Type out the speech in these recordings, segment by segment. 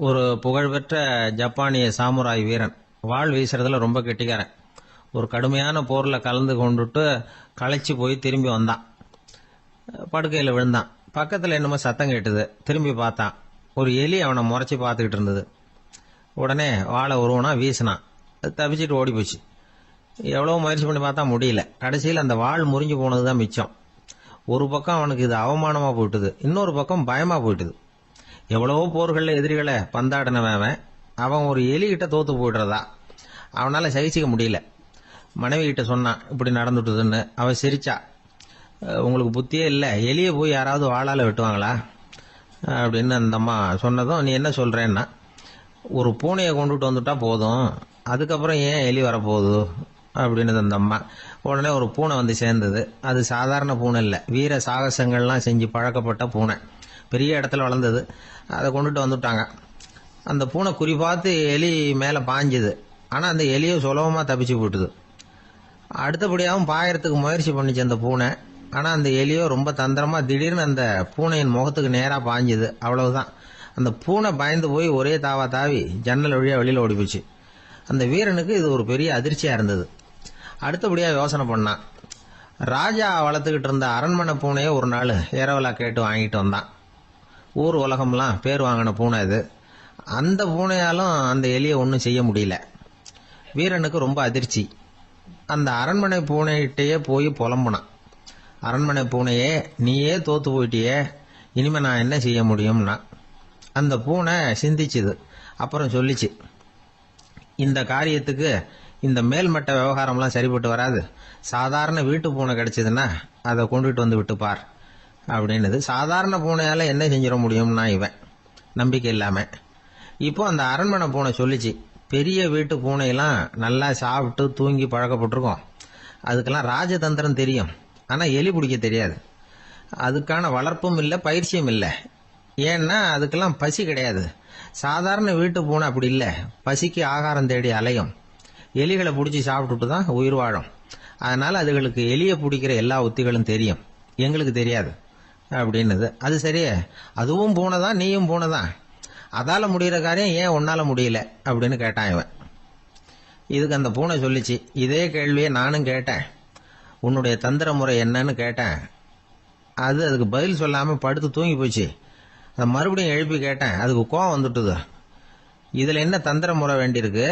ஒரு புகழ்பெற்ற ஜப்பானிய சாமுராய் வீரன். வாள் வீசுறதுல ரொம்ப கெட்டிக்காரன். ஒரு கடுமையான போரில் கலந்து கொண்டுட்டு களைச்சி போய் திரும்பி வந்தான். படுக்கையில் விழுந்தான். பக்கத்தில் என்னமோ சத்தம் கேட்டுது. திரும்பி பார்த்தான். ஒரு எலி அவனை முறைச்சி பார்த்துக்கிட்டு இருந்தது. உடனே வாழை உருவனா வீசினான். தப்பிச்சிட்டு ஓடி போச்சு. எவ்வளோ முயற்சி பண்ணி பார்த்தா முடியல. கடைசியில் அந்த வாள் முறிஞ்சு போனது தான் மிச்சம். ஒரு பக்கம் அவனுக்கு இது அவமானமாக போயிட்டுது, இன்னொரு பக்கம் பயமாக போயிட்டுது. எவ்வளவோ போர்களில் எதிரிகளை பந்தாடினவன் அவன் ஒரு எலிகிட்ட தோத்து போயிடுறதா அவனால் சகிச்சிக்க முடியல. மனைவி கிட்ட சொன்னான் இப்படி நடந்துட்டுதுன்னு. அவள் சிரிச்சா. உங்களுக்கு புத்தியே இல்லை, எலியை போய் யாராவது வாளால் வெட்டுவாங்களா அப்படின்னு அந்த அம்மா சொன்னதும், நீ என்ன சொல்கிறேன்னா, ஒரு பூனையை கொண்டுட்டு வந்துட்டா போதும், அதுக்கப்புறம் ஏன் எலி வரப்போகுது அப்படின்னு அந்த அம்மா. உடனே ஒரு பூனை வந்து சேர்ந்தது. அது சாதாரண பூனை இல்லை, வீர சாகசங்கள்லாம் செஞ்சு பழக்கப்பட்ட பூனை. பெரிய இடத்துல வளர்ந்தது. அதை கொண்டுட்டு வந்துட்டாங்க. அந்த பூனை குறிப்பாத்து எலி மேலே பாஞ்சுது. ஆனால் அந்த எலியை சுலபமாக தப்பிச்சு போட்டுது. அடுத்தபடியாகவும் பாயறதுக்கு முயற்சி பண்ணிச்சு அந்த பூனை. ஆனால் அந்த எலியோ ரொம்ப தந்திரமாக திடீர்னு அந்த பூனையின் முகத்துக்கு நேராக பாஞ்சுது. அவ்வளவுதான். அந்த பூனை பயந்து போய் ஒரே தாவா தாவி ஜன்னல் வழியாக வெளியில் ஓடி போச்சு. அந்த வீரனுக்கு இது ஒரு பெரிய அதிர்ச்சியாக இருந்தது. அடுத்தபடியாக யோசனை பண்ணான். ராஜா வளர்த்துக்கிட்டு இருந்த அரண்மனை பூனையை ஒரு நாள் ஏரவலா கேட்டு வாங்கிட்டு வந்தான். ஊர் உலகம்லாம் பேர் வாங்கின பூனை இது. அந்த பூனையாலும் அந்த எலியை ஒன்றும் செய்ய முடியல. வீரனுக்கு ரொம்ப அதிர்ச்சி. அந்த அரண்மனை பூனைகிட்டேயே போய் புலம்புனான். அரண்மனை பூனையே, நீயே தோத்து போயிட்டியே, இனிமே நான் என்ன செய்ய முடியும்னா. அந்த பூனை சிந்திச்சுது. அப்புறம் சொல்லிச்சு, இந்த காரியத்துக்கு இந்த மேல்மட்ட விவகாரம்லாம் சரிப்பட்டு வராது. சாதாரண வீட்டு பூனை கிடைச்சதுன்னா அதை கொண்டுட்டு வந்து விட்டுப்பார் அப்படின்னது. சாதாரண பூனையால் என்ன செஞ்சிட முடியும்னா இவன் நம்பிக்கை இல்லாமல். இப்போ அந்த அரண்மனை பூனை சொல்லிச்சு, பெரிய வீட்டு பூனையெல்லாம் நல்லா சாப்பிட்டு தூங்கி பழக்கப்பட்டிருக்கோம். அதுக்கெல்லாம் ராஜதந்திரம் தெரியும், ஆனால் எலி பிடிக்க தெரியாது. அதுக்கான வளர்ப்பும் இல்லை, பயிற்சியும் இல்லை. ஏன்னா அதுக்கெல்லாம் பசி கிடையாது. சாதாரண வீட்டு பூனை அப்படி இல்லை, பசிக்கு ஆகாரம் தேடி அலையும். எலிகளை பிடிச்சி சாப்பிட்டுட்டு தான் உயிர் வாழும். அதனால் அதுகளுக்கு எலியை பிடிக்கிற எல்லா உத்திகளும் தெரியும், எங்களுக்கு தெரியாது அப்படின்னது. அது சரியே, அதுவும் பூனை தான், நீயும் பூனை தான், அதால் முடிகிற காரியம் ஏன் உன்னால் முடியல அப்படின்னு கேட்டான் இவன். இதுக்கு அந்த பூனை சொல்லிச்சு, இதே கேள்வியை நானும் கேட்டேன், உன்னுடைய தந்திர முறை என்னன்னு கேட்டேன். அதுக்கு பதில் சொல்லாமல் படுத்து தூங்கி போச்சு. அதை மறுபடியும் எழுப்பி கேட்டேன், அதுக்கு கோவம் வந்துட்டுது. இதில் என்ன தந்திர முறை வேண்டியிருக்கு,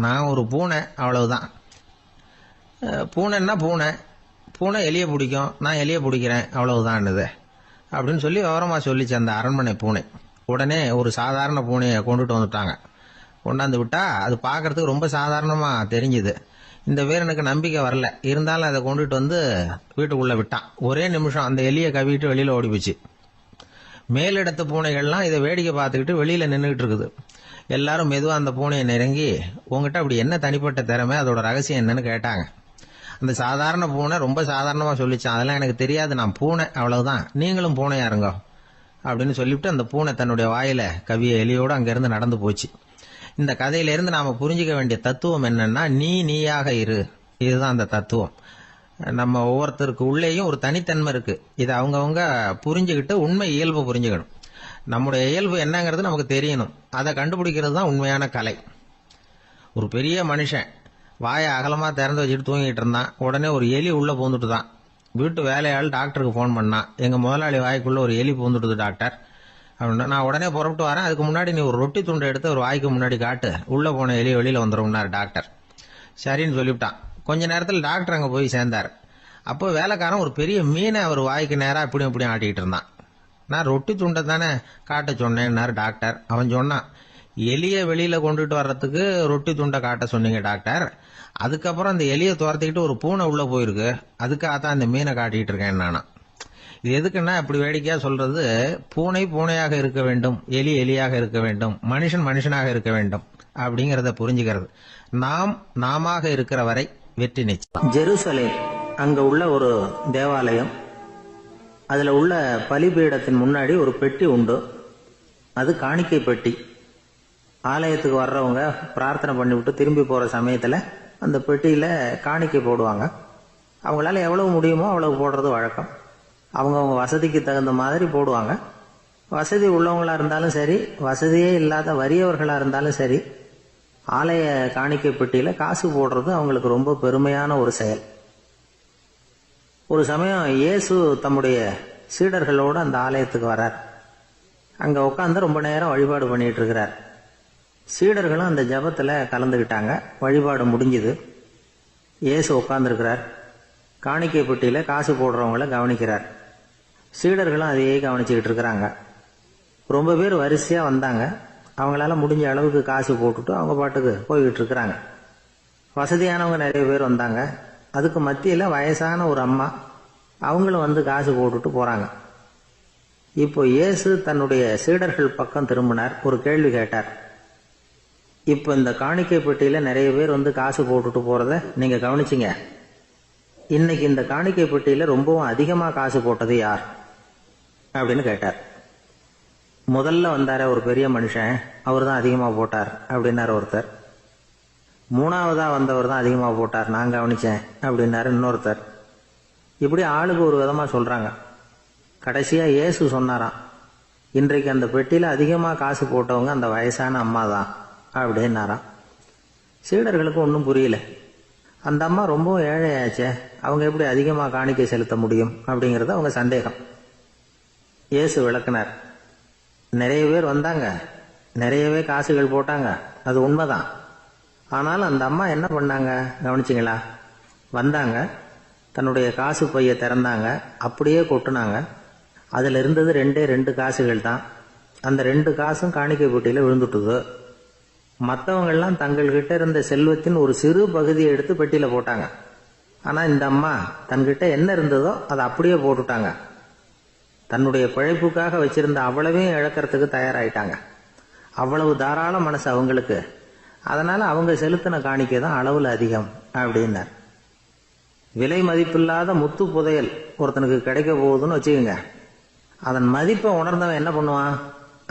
நான் ஒரு பூனை, அவ்வளவுதான். பூனைன்னா பூனை, பூனை எலியை பிடிக்கும், நான் எலியை பிடிக்கிறேன், அவ்வளவுதான்னுது அப்படின்னு சொல்லி விவரமாக சொல்லிச்சு அந்த அரண்மனை பூனை. உடனே ஒரு சாதாரண பூனையை கொண்டுட்டு வந்துட்டாங்க. கொண்டாந்து விட்டா அது பார்க்கறதுக்கு ரொம்ப சாதாரணமாக தெரிஞ்சுது. இந்த வீரனுக்கு நம்பிக்கை வரல. இருந்தாலும் அதை கொண்டுட்டு வந்து வீட்டுக்குள்ளே விட்டான். ஒரே நிமிஷம் அந்த எலியை கவிட்டு வெளியில் ஓடி போச்சு. மேலிடத்து பூனைகள்லாம் இதை வேடிக்கை பார்த்துக்கிட்டு வெளியில் நின்றுக்கிட்டு இருக்குது. எல்லாரும் மெதுவாக அந்த பூனையை நெருங்கி, உங்ககிட்ட அப்படி என்ன தனிப்பட்ட திறமை, அதோட ரகசியம் என்னன்னு கேட்டாங்க. அந்த சாதாரண பூனை ரொம்ப சாதாரணமாக சொல்லிச்சான், அதெல்லாம் எனக்கு தெரியாது, நான் பூனை, அவ்வளவுதான், நீங்களும் பூனையா இருங்க அப்படின்னு சொல்லிவிட்டு அந்த பூனை தன்னுடைய வாயில கவிய எலியோடு அங்கேருந்து நடந்து போச்சு. இந்த கதையிலேருந்து நாம் புரிஞ்சிக்க வேண்டிய தத்துவம் என்னன்னா, நீயாக இரு. இதுதான் அந்த தத்துவம். நம்ம ஒவ்வொருத்தருக்கு உள்ளேயும் ஒரு தனித்தன்மை இருக்கு. இதை அவங்கவுங்க புரிஞ்சுக்கிட்டு உண்மை இயல்பு புரிஞ்சுக்கணும். நம்முடைய இயல்பு என்னங்கிறது நமக்கு தெரியணும். அதை கண்டுபிடிக்கிறது தான் உண்மையான கலை. ஒரு பெரிய மனுஷன் வாயை அகலமாக திறந்து வச்சுட்டு தூங்கிட்டு இருந்தான். உடனே ஒரு எலி உள்ளே பூந்துட்டு தான். வீட்டு வேலையாள் டாக்டருக்கு ஃபோன் பண்ணான், எங்கள் முதலாளி வாய்க்குள்ளே ஒரு எலி பூந்துட்டுது டாக்டர் அப்படின்னா. நான் உடனே புறப்பட்டு வரேன், அதுக்கு முன்னாடி நீ ஒரு ரொட்டி துண்டை எடுத்து ஒரு வாய்க்கு முன்னாடி காட்டு, உள்ளே போன எலி வெளியில் வந்துடும்னார் டாக்டர். சரின்னு சொல்லிவிட்டான். கொஞ்ச நேரத்தில் டாக்டர் அங்கே போய் சேர்ந்தார். அப்போ வேலைக்காரன் ஒரு பெரிய மீனை அவர் வாய்க்கு நேராக இப்படியும் ஆட்டிக்கிட்டு இருந்தான். நான் ரொட்டி துண்டை தானே காட்ட சொன்னேன்னார் டாக்டர். அவன் சொன்னான், எலியை வெளியில் கொண்டுட்டு வர்றதுக்கு ரொட்டி துண்டை காட்ட சொன்னீங்க டாக்டர், அதுக்கப்புறம் அந்த எலியை துரத்திக்கிட்டு ஒரு பூனை உள்ளே போயிருக்கு, அதுக்காக தான் இந்த மீனை காட்டிகிட்டு இருக்கேன் நானா. இது எதுக்குன்னா, இப்படி வேடிக்கையாக சொல்கிறது, பூனை பூனையாக இருக்க வேண்டும், எலி எலியாக இருக்க வேண்டும், மனுஷன் மனுஷனாக இருக்க வேண்டும் அப்படிங்கிறத புரிஞ்சுக்கிறது. நாமாக இருக்கிற வரை வெற்றி நிச்சயம். ஜெருசலேம், அங்கே உள்ள ஒரு தேவாலயம், அதில் உள்ள பலிபீடத்தின் முன்னாடி ஒரு பெட்டி உண்டு. அது காணிக்கை பெட்டி. ஆலயத்துக்கு வர்றவங்க பிரார்த்தனை பண்ணிவிட்டு திரும்பி போகிற சமயத்தில் அந்த பெட்டியில் காணிக்கை போடுவாங்க. அவங்களால எவ்வளவு முடியுமோ அவ்வளவு போடுறது வழக்கம். அவங்கவுங்க வசதிக்கு தகுந்த மாதிரி போடுவாங்க. வசதி உள்ளவங்களா இருந்தாலும் சரி, வசதியே இல்லாத வறியவர்களா இருந்தாலும் சரி, ஆலய காணிக்கை பெட்டியில காசு போடுறது அவங்களுக்கு ரொம்ப பெருமையான ஒரு செயல். ஒரு சமயம் இயேசு தம்முடைய சீடர்களோடு அந்த ஆலயத்துக்கு வர்றார். அங்க உட்காந்து ரொம்ப நேரம் வழிபாடு பண்ணிட்டு இருக்கிறார். சீடர்களும் அந்த ஜபத்துல கலந்துக்கிட்டாங்க. வழிபாடு முடிஞ்சுது. இயேசு உட்கார்ந்துருக்கிறார். காணிக்கை பெட்டியில காசு போடுறவங்கள கவனிக்கிறார். சீடர்களும் அதையே கவனிச்சுக்கிட்டு இருக்கிறாங்க. ரொம்ப பேர் வரிசையா வந்தாங்க. அவங்களால முடிஞ்ச அளவுக்கு காசு போட்டுட்டு அவங்க பாட்டுக்கு போய்கிட்டு இருக்கிறாங்க. வசதியானவங்க நிறைய பேர் வந்தாங்க. அதுக்கு மத்தியில வயசான ஒரு அம்மா, அவங்களும் வந்து காசு போட்டுட்டு போறாங்க. இப்போ இயேசு தன்னுடைய சீடர்கள் பக்கம் திரும்பினார். ஒரு கேள்வி கேட்டார். இப்போ இந்த காணிக்கை பெட்டியில நிறைய பேர் வந்து காசு போட்டுட்டு போறத நீங்க கவனிச்சிங்க. இன்னைக்கு இந்த காணிக்கை பெட்டியில ரொம்பவும் அதிகமா காசு போட்டது யார் அப்படின்னு கேட்டார். முதல்ல வந்தார ஒரு பெரிய மனுஷன், அவர் தான் அதிகமா போட்டார் அப்படின்னாரு ஒருத்தர். மூணாவதா வந்தவர் தான் அதிகமா போட்டார், நான் கவனிச்சேன் அப்படின்னாரு இன்னொருத்தர். இப்படி ஆளுக்கு ஒரு விதமா சொல்றாங்க. கடைசியா இயேசு சொன்னாராம், இன்றைக்கு அந்த பெட்டியில அதிகமா காசு போட்டவங்க அந்த வயசான அம்மா தான் அப்படின்னாராம். சீடர்களுக்கு ஒன்றும் புரியல. அந்த அம்மா ரொம்ப ஏழையாச்சே, அவங்க எப்படி அதிகமா காணிக்கை செலுத்த முடியும் அப்படிங்கறது அவங்க சந்தேகம். இயேசு விளக்குனார். நிறைய பேர் வந்தாங்க, நிறையவே காசுகள் போட்டாங்க, அது உண்மைதான். ஆனால் அந்த அம்மா என்ன பண்ணாங்க கவனிச்சிங்களா? வந்தாங்க, தன்னுடைய காசு பைய திறந்தாங்க, அப்படியே கொட்டுனாங்க. அதுல இருந்தது 2 காசுகள் தான். அந்த 2 காசும் காணிக்கை பெட்டியில விழுந்துட்டுது. மற்றவங்கெல்லாம் தங்கள்கிட்ட இருந்த செல்வத்தின் ஒரு சிறு பகுதியை எடுத்து பெட்டியில போட்டாங்க. ஆனா இந்த அம்மா தன்கிட்ட என்ன இருந்ததோ அதை அப்படியே போட்டுட்டாங்க. தன்னுடைய பிழைப்புக்காக வச்சிருந்த அவ்வளவையும் இழக்கிறதுக்கு தயாராயிட்டாங்க. அவ்வளவு தாராள மனசு அவங்களுக்கு. அதனால அவங்க செலுத்தின காணிக்கை தான் அளவுல அதிகம் அப்படின்னார். விலை மதிப்பில்லாத முத்து புதையல் ஒருத்தனுக்கு கிடைக்க போகுதுன்னு வச்சுக்கோங்க. அதன் மதிப்பை உணர்ந்தவன் என்ன பண்ணுவான்?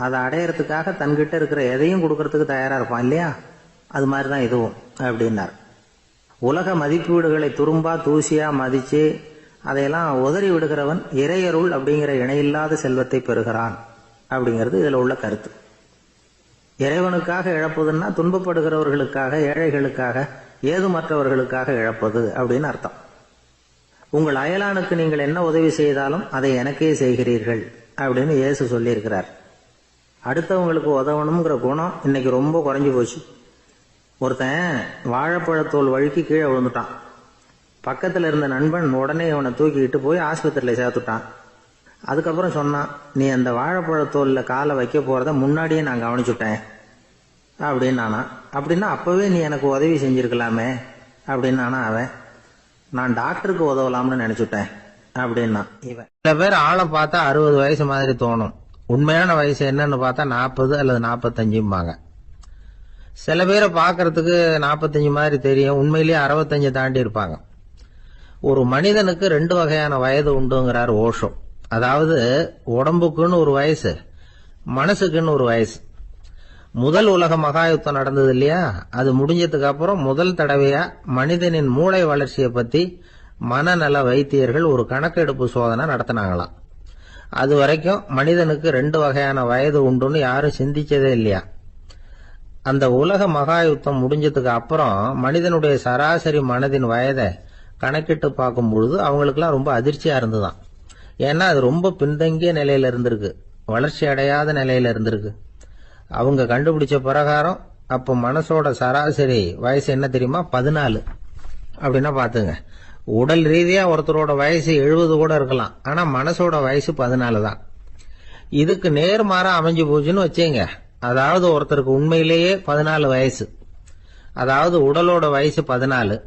அதை அடையறதுக்காக தன்கிட்ட இருக்கிற எதையும் கொடுக்கறதுக்கு தயாரா இருப்பான் இல்லையா? அது மாதிரிதான் இதுவும் அப்படின்னார். உலக மதிப்பீடுகளை துரும்பா தூசியா மதிச்சு அதையெல்லாம் உதறி விடுகிறவன் இறையருள் அப்படிங்கிற இணையில்லாத செல்வத்தை பெறுகிறான் அப்படிங்கிறது இதுல உள்ள கருத்து. இறைவனுக்காக இழப்பதுன்னா துன்பப்படுகிறவர்களுக்காக, ஏழைகளுக்காக, ஏதுமற்றவர்களுக்காக இழப்பது அப்படின்னு அர்த்தம். உங்கள் அயலானுக்கு நீங்கள் என்ன உதவி செய்தாலும் அதை எனக்கே செய்கிறீர்கள் அப்படின்னு இயேசு சொல்லியிருக்கிறார். அடுத்தவங்களுக்கு உதவணுங்கிற குணம் இன்னைக்கு ரொம்ப குறைஞ்சு போச்சு. ஒருத்தன் வாழைப்பழத்தோல் வழுக்கி கீழே விழுந்துட்டான். பக்கத்துல இருந்த நண்பன் உடனே அவனை தூக்கிக்கிட்டு போய் ஆஸ்பத்திரியில சேர்த்துட்டான். அதுக்கப்புறம் சொன்னான், நீ அந்த வாழைப்பழத்தோல்ல காலை வைக்க போறத முன்னாடியே நான் கவனிச்சுட்டேன் அப்படின்னானா. அப்படின்னா அப்பவே நீ எனக்கு உதவி செஞ்சிருக்கலாமே அப்படின்னானா அவன். நான் டாக்டருக்கு உதவலாம்னு நினைச்சுட்டேன் அப்படின்னா இவன். சில பேர் ஆளை பார்த்தா 60 வயசு மாதிரி தோணும். உண்மையான வயசு என்னன்னு பார்த்தா 40 அல்லது 45. சில பேரை பார்க்கறதுக்கு 45 மாதிரி தெரியும், உண்மையிலேயே 65 தாண்டி இருப்பாங்க. ஒரு மனிதனுக்கு 2 வகையான வயது உண்டுங்கிறார் ஓஷோ. அதாவது உடம்புக்குன்னு ஒரு வயசு, மனசுக்குன்னு ஒரு வயசு. முதல் உலக மகாயுத்தம் நடந்தது இல்லையா, அது முடிஞ்சதுக்கு அப்புறம் முதல் தடவையா மனிதனின் மூளை வளர்ச்சியை பத்தி மனநல வைத்தியர்கள் ஒரு கணக்கெடுப்பு சோதனை நடத்தினாங்களாம். அது வரைக்கும் மனிதனுக்கு 2 வகையான வயது உண்டுன்னு யாரும் சிந்திச்சதே இல்லையா. அந்த உலக மகாயுத்தம் முடிஞ்சதுக்கு அப்புறம் மனிதனுடைய சராசரி மனதின் வயதை கணக்கிட்டு பார்க்கும் பொழுது அவங்களுக்குலாம் ரொம்ப அதிர்ச்சியா இருந்துதான். ஏன்னா அது ரொம்ப பின்தங்கிய நிலையில இருந்திருக்கு, வளர்ச்சி அடையாத நிலையில இருந்திருக்கு. அவங்க கண்டுபிடிச்ச பிரகாரம் அப்ப மனசோட சராசரி வயசு என்ன தெரியுமா? 14. அப்படின்னா பாத்துங்க, உடல் ரீதியா ஒருத்தரோட வயசு 70 கூட இருக்கலாம், ஆனா மனசோட வயசு 14 தான். இதுக்கு நேர்மாறா அமைஞ்சு போச்சுன்னு வச்சேங்க. அதாவது ஒருத்தருக்கு உண்மையிலேயே 14 வயசு, அதாவது உடலோட வயசு 14,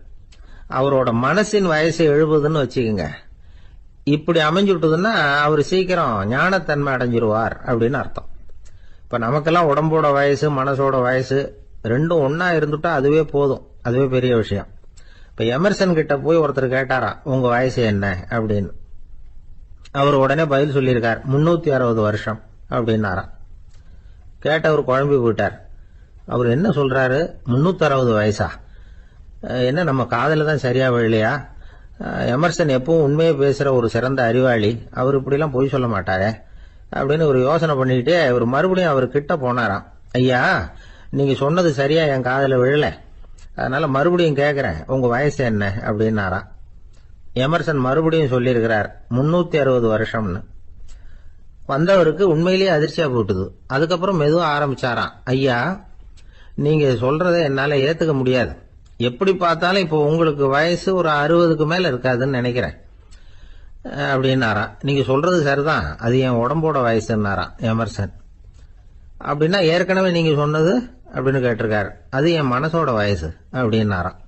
அவரோட மனசின் வயசு 70ன்னு வச்சுக்கோங்க. இப்படி அமைஞ்சுட்டுதுன்னா அவர் சீக்கிரம் ஞானத்தன்மை அடைஞ்சிருவார் அப்படின்னு அர்த்தம். இப்ப நமக்கெல்லாம் உடம்போட வயசு மனசோட வயசு ரெண்டும் ஒன்னா இருந்துட்டா அதுவே போதும், அதுவே பெரிய விஷயம். இப்ப எமர்சன் கிட்ட போய் ஒருத்தர் கேட்டாரா உங்க வயசு என்ன அப்படின்னு. அவர் உடனே பதில் சொல்லியிருக்கார் 360 வருஷம் அப்படின்னாராம். கேட்டவர் குழம்பி போயிட்டார். அவர் என்ன சொல்றாரு, 360 வயசா? என்ன நம்ம காதல தான் சரியா விழலையா? எமர்சன் எப்பவும் உண்மையை பேசுற ஒரு சிறந்த அறிவாளி, அவர் இப்படிலாம் பொய் சொல்ல மாட்டாரே. அப்படின்னு ஒரு யோசனை பண்ணிக்கிட்டே இவர் மறுபடியும் அவர் கிட்ட போனாராம். ஐயா, நீங்க சொன்னது சரியா என் காதுல விழல, அதனால மறுபடியும் கேட்கிறேன், உங்க வயசு என்ன அப்படின்னாராம். எமர்சன் மறுபடியும் சொல்லியிருக்கிறார் 360 வருஷம்னு. வந்தவருக்கு உண்மையிலேயே அதிர்ச்சியா போட்டுது. அதுக்கப்புறம் மெதுவா ஆரம்பிச்சாராம். ஐயா, நீங்க சொல்றதை என்னால ஏத்துக்க முடியாது. எப்படி பார்த்தாலும் இப்போ உங்களுக்கு வயசு ஒரு 60க்கு மேல இருக்காதுன்னு நினைக்கிறேன் அப்படின்னாராம். நீங்க சொல்றது சரிதான், அது என் உடம்போட வயசுன்னாராம் எமர்சன். அப்படின்னா ஏற்கனவே நீங்க சொன்னது அப்படின்னு கேட்டிருக்காரு. அது என் மனசோட வயசு அப்படின்னாராம்.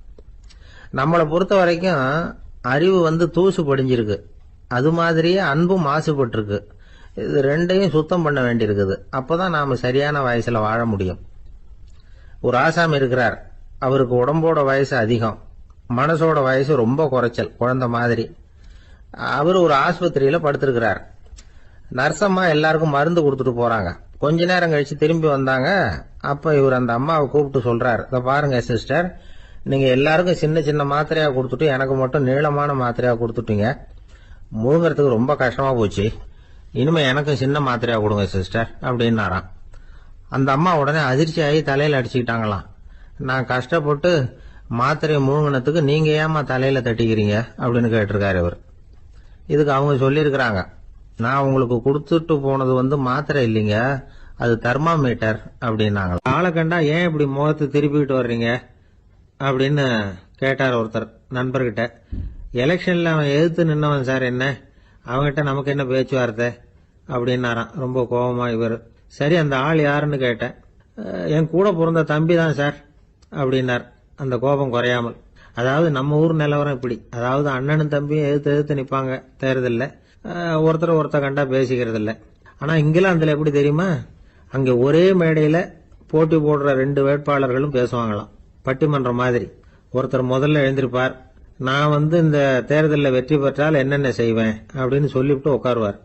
நம்மளை பொறுத்த வரைக்கும் அறிவு தூசு படிஞ்சிருக்கு, அது மாதிரியே அன்பும் மாசுபட்டிருக்கு. இது ரெண்டையும் சுத்தம் பண்ண வேண்டியிருக்குது. அப்பதான் நாம சரியான வயசுல வாழ முடியும். ஒரு ஆசாமி இருக்கிறார். அவருக்கு உடம்போட வயசு அதிகம், மனசோட வயசு ரொம்ப குறைச்சல், குழந்தை மாதிரி. அவர் ஒரு ஆஸ்பத்திரியில படுத்திருக்கிறார். நர்சம்மா எல்லாருக்கும் மருந்து கொடுத்துட்டு போறாங்க. கொஞ்ச நேரம் கழிச்சு திரும்பி வந்தாங்க. அப்ப இவர் அந்த அம்மாவை கூப்பிட்டு சொல்றார், இத பாருங்க சிஸ்டர், நீங்க எல்லாருக்கும் சின்ன சின்ன மாத்திரையா கொடுத்துட்டு எனக்கு மட்டும் நீளமான மாத்திரையா கொடுத்துட்டீங்க. முழுங்கறதுக்கு ரொம்ப கஷ்டமா போச்சு. இனிமே எனக்கும் சின்ன மாத்திரையா கொடுங்க சிஸ்டர் அப்படின்னாராம். அந்த அம்மா உடனே அதிர்ச்சி ஆகி தலையில அடிச்சுக்கிட்டாங்களாம். நான் கஷ்டப்பட்டு மாத்திரையை முழுங்கினத்துக்கு நீங்க ஏமா தலையில தட்டிக்கிறீங்க அப்படின்னு கேட்டிருக்காரு இவர். இதுக்கு அவங்க சொல்லியிருக்கிறாங்க, நான் உங்களுக்கு கொடுத்துட்டு போனது மாத்திரை இல்லைங்க, அது தெர்மாமீட்டர் அப்படின்னாங்க. ஆளை கண்டா ஏன் இப்படி முகத்தை திருப்பிக்கிட்டு வர்றீங்க அப்படின்னு கேட்டார் ஒருத்தர் நண்பர்கிட்ட. எலெக்ஷன்ல அவன் எதிர்த்து நின்னவன் சார், என்ன அவங்ககிட்ட நமக்கு என்ன பேச்சுவார்த்தை அப்படின்னாராம் ரொம்ப கோபமா இவர். சரி, அந்த ஆள் யாருன்னு கேட்டேன். என் கூட பிறந்த தம்பி தான் சார் அப்படின்னார் அந்த கோபம் குறையாமல். அதாவது நம்ம ஊர் நிலவரம் இப்படி, அதாவது அண்ணனும் தம்பியும் எதிர்த்து நிப்பாங்க தேர்தல்ல, ஒருத்தர் கண்டா பேசிக்கிறது இல்ல. ஆனா இங்கிலாந்துல எப்படி தெரியுமா, அங்க ஒரே மேடையில போட்டி போடுற 2 வேட்பாளர்களும் பேசுவாங்களாம், பட்டிமன்றம் மாதிரி. ஒருத்தர் முதல்ல எழுந்திருப்பார், நான் இந்த தேர்தலில் வெற்றி பெற்றால் என்னென்ன செய்வேன் அப்படின்னு சொல்லிவிட்டு உட்காருவார்.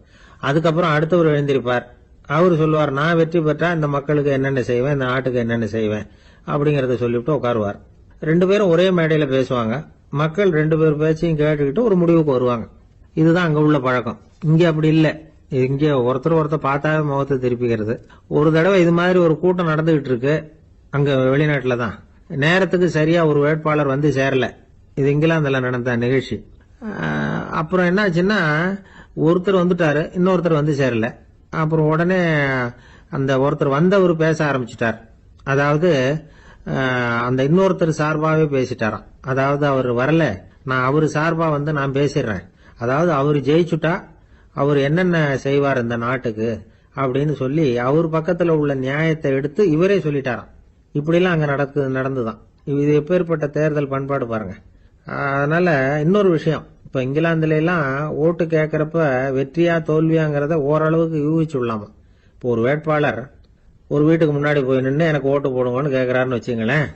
அதுக்கப்புறம் அடுத்தவர் எழுந்திருப்பார், அவரு சொல்லுவார், நான் வெற்றி பெற்றா இந்த மக்களுக்கு என்னென்ன செய்வேன், இந்த நாட்டுக்கு என்னென்ன செய்வேன் அப்படிங்கறத சொல்லிவிட்டு உட்காருவார். 2 பேரும் ஒரே மேடையில பேசுவாங்க. மக்கள் 2 பேர் பேச்சையும் கேட்டுக்கிட்டு ஒரு முடிவுக்கு வருவாங்க. இதுதான் அங்க உள்ள பழக்கம். இங்க அப்படி இல்ல. இங்க ஒருத்தர் பார்த்தாவே முகத்தை திருப்பிக்கிறது. ஒரு தடவை இது மாதிரி ஒரு கூட்டம் நடந்துகிட்டு இருக்கு அங்க வெளிநாட்டுல தான். நேரத்துக்கு சரியா ஒரு வேட்பாளர் சேரல. இது இங்கிலாந்துல நடந்த நிகழ்ச்சி. அப்புறம் என்னாச்சுன்னா, ஒருத்தர் வந்துட்டாரு, இன்னொருத்தர் சேரல. அப்புறம் உடனே அந்த ஒருத்தர் வந்தவர் பேச ஆரம்பிச்சிட்டார். அதாவது அந்த இன்னொருத்தர் சார்பாவே பேசிட்டாராம். அதாவது அவர் வரல, நான் அவரு சார்பா நான் பேசிடுறேன். அதாவது அவர் ஜெயிச்சுட்டா அவர் என்னென்ன செய்வார் இந்த நாட்டுக்கு அப்படின்னு சொல்லி அவர் பக்கத்துல உள்ள நியாயத்தை எடுத்து இவரே சொல்லிட்டாராம். இப்படிலாம் அங்க நடந்துதான். இது எப்பேற்பட்ட தேர்தல் பண்பாடு பாருங்க. அதனால இன்னொரு விஷயம், இப்ப இங்கிலாந்துல எல்லாம் ஓட்டு கேட்கறப்ப வெற்றியா தோல்வியாங்கிறத ஓரளவுக்கு யூகிச்சுடலாமா. இப்போ ஒரு வேட்பாளர் ஒரு வீட்டுக்கு முன்னாடி போய் நின்று எனக்கு ஓட்டு போடுங்கன்னு கேட்கறாருன்னு வச்சுங்களேன்,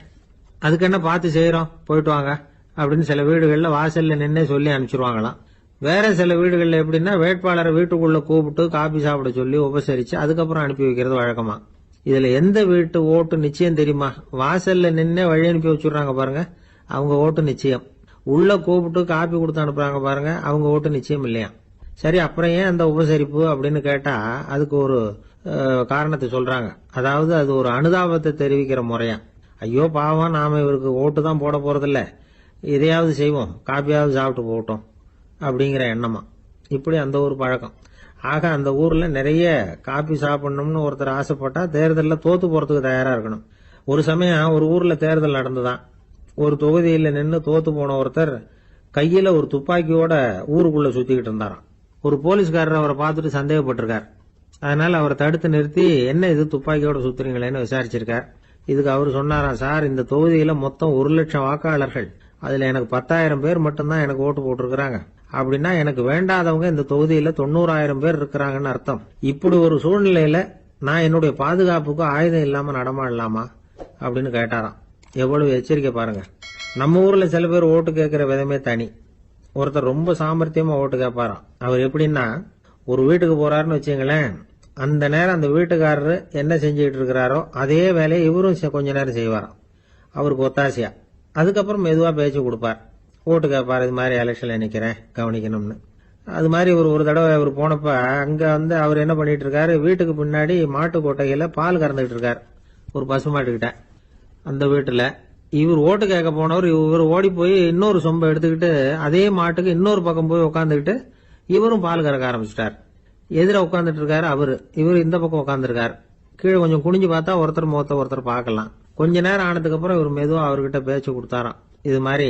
அதுக்கு என்ன பார்த்து செய்யறோம், போயிட்டு வாங்க அப்படின்னு சில வீடுகள்ல வாசல்ல நின்னே சொல்லி அனுப்பிச்சிருவாங்களாம். வேற சில வீடுகள்ல எப்படின்னா வேட்பாளரை வீட்டுக்குள்ள கூப்பிட்டு காபி சாப்பிட சொல்லி உபசரிச்சு அதுக்கப்புறம் அனுப்பி வைக்கிறது வழக்கமா. இதுல எந்த வீட்டு ஓட்டு நிச்சயம் தெரியுமா? வாசல்ல நின்னே வழி அனுப்பி வச்சுடுறாங்க பாருங்க, அவங்க ஓட்டு நிச்சயம். உள்ள கூப்பிட்டு காப்பி கொடுத்து அனுப்புறாங்க பாருங்க, அவங்க ஓட்டு நிச்சயம் இல்லையா. சரி, அப்புறம் ஏன் அந்த உபசரிப்பு அப்படின்னு கேட்டா அதுக்கு ஒரு காரணத்தை சொல்றாங்க. அதாவது அது ஒரு அனுதாபத்தை தெரிவிக்கிற முறையா. ஐயோ பாவம், நாம இவருக்கு ஓட்டு தான் போட போறதில்ல, இதையாவது செய்வோம், காப்பியாவது சாப்பிட்டு போகட்டும் அப்படிங்கிற எண்ணமா. இப்படி அந்த ஒரு பழக்கம். ஆக அந்த ஊர்ல நிறைய காப்பி சாப்பிடணும்னு ஒருத்தர் ஆசைப்பட்டா தேர்தலில் தோத்து போறதுக்கு தயாரா இருக்கணும். ஒரு சமயம் ஒரு ஊர்ல தேர்தல் நடந்துதான். ஒரு தொகுதியில நின்று தோத்து போன ஒருத்தர் கையில ஒரு துப்பாக்கியோட ஊருக்குள்ள சுத்திக்கிட்டு இருந்தாராம். ஒரு போலீஸ்காரர் அவரை பார்த்துட்டு சந்தேகப்பட்டிருக்கார். அதனால அவரை தடுத்து நிறுத்தி, என்ன இது துப்பாக்கியோட சுத்துறீங்களேன்னு விசாரிச்சிருக்கார். இதுக்கு அவர் சொன்னாராம், சார், இந்த தொகுதியில மொத்தம் 1,00,000 வாக்காளர்கள், அதுல எனக்கு 10,000 பேர் மட்டும்தான் எனக்கு ஓட்டு போட்டிருக்கிறாங்க. அப்படின்னா எனக்கு வேண்டாதவங்க இந்த தொகுதியில 90,000 பேர் இருக்கிறாங்கன்னு அர்த்தம். இப்படி ஒரு சூழ்நிலையில நான் என்னுடைய பாதுகாப்புக்கு ஆயுதம் இல்லாம நடமாடலாமா அப்படின்னு கேட்டாராம். எவ்வளவு எச்சரிக்கை பாருங்க. நம்ம ஊர்ல சில பேர் ஓட்டு கேட்கிற விதமே தனி. ஒருத்தர் ரொம்ப சாமர்த்தியமா ஓட்டு கேட்பாராம். அவர் எப்படின்னா, ஒரு வீட்டுக்கு போறாருன்னு வச்சுங்களேன், அந்த நேரம் அந்த வீட்டுக்காரரு என்ன செஞ்சுக்கிட்டு இருக்கிறாரோ அதே வேலையை இவரும் கொஞ்ச நேரம் செய்வாராம், அவருக்கு ஒத்தாசையா. அதுக்கப்புறம் மெதுவா பேச்சு கொடுப்பார், ஓட்டு கேட்பார், இது மாதிரி எலெக்ஷன்ல நிக்கிறேன் கவனிக்கணும்னு. அது மாதிரி ஒரு தடவை அவர் போனப்ப அங்க வந்து அவர் என்ன பண்ணிட்டு இருக்காரு, வீட்டுக்கு பின்னாடி மாட்டு கொட்டையில பால் கறந்துட்டு இருக்காரு ஒரு பசுமாட்டுக்கிட்ட. அந்த வீட்டுல இவர் ஓட்டு கேட்க போனவர் இவர் ஓடி போய் இன்னொரு சொம்பை எடுத்துக்கிட்டு அதே மாட்டுக்கு இன்னொரு பக்கம் போய் உட்காந்துக்கிட்டு இவரும் பால் கறக்க ஆரம்பிச்சிட்டார். எதிர உட்காந்துட்டு இருக்காரு அவரு, இவர் இந்த பக்கம் உட்காந்துருக்காரு. கீழே கொஞ்சம் குனிஞ்சு பார்த்தா ஒருத்தர் முகத்தை ஒருத்தர் பார்க்கலாம். கொஞ்ச நேரம் ஆனதுக்கு அப்புறம் இவர் மெதுவா அவர்கிட்ட பேச்சு கொடுத்தாராம். இது மாதிரி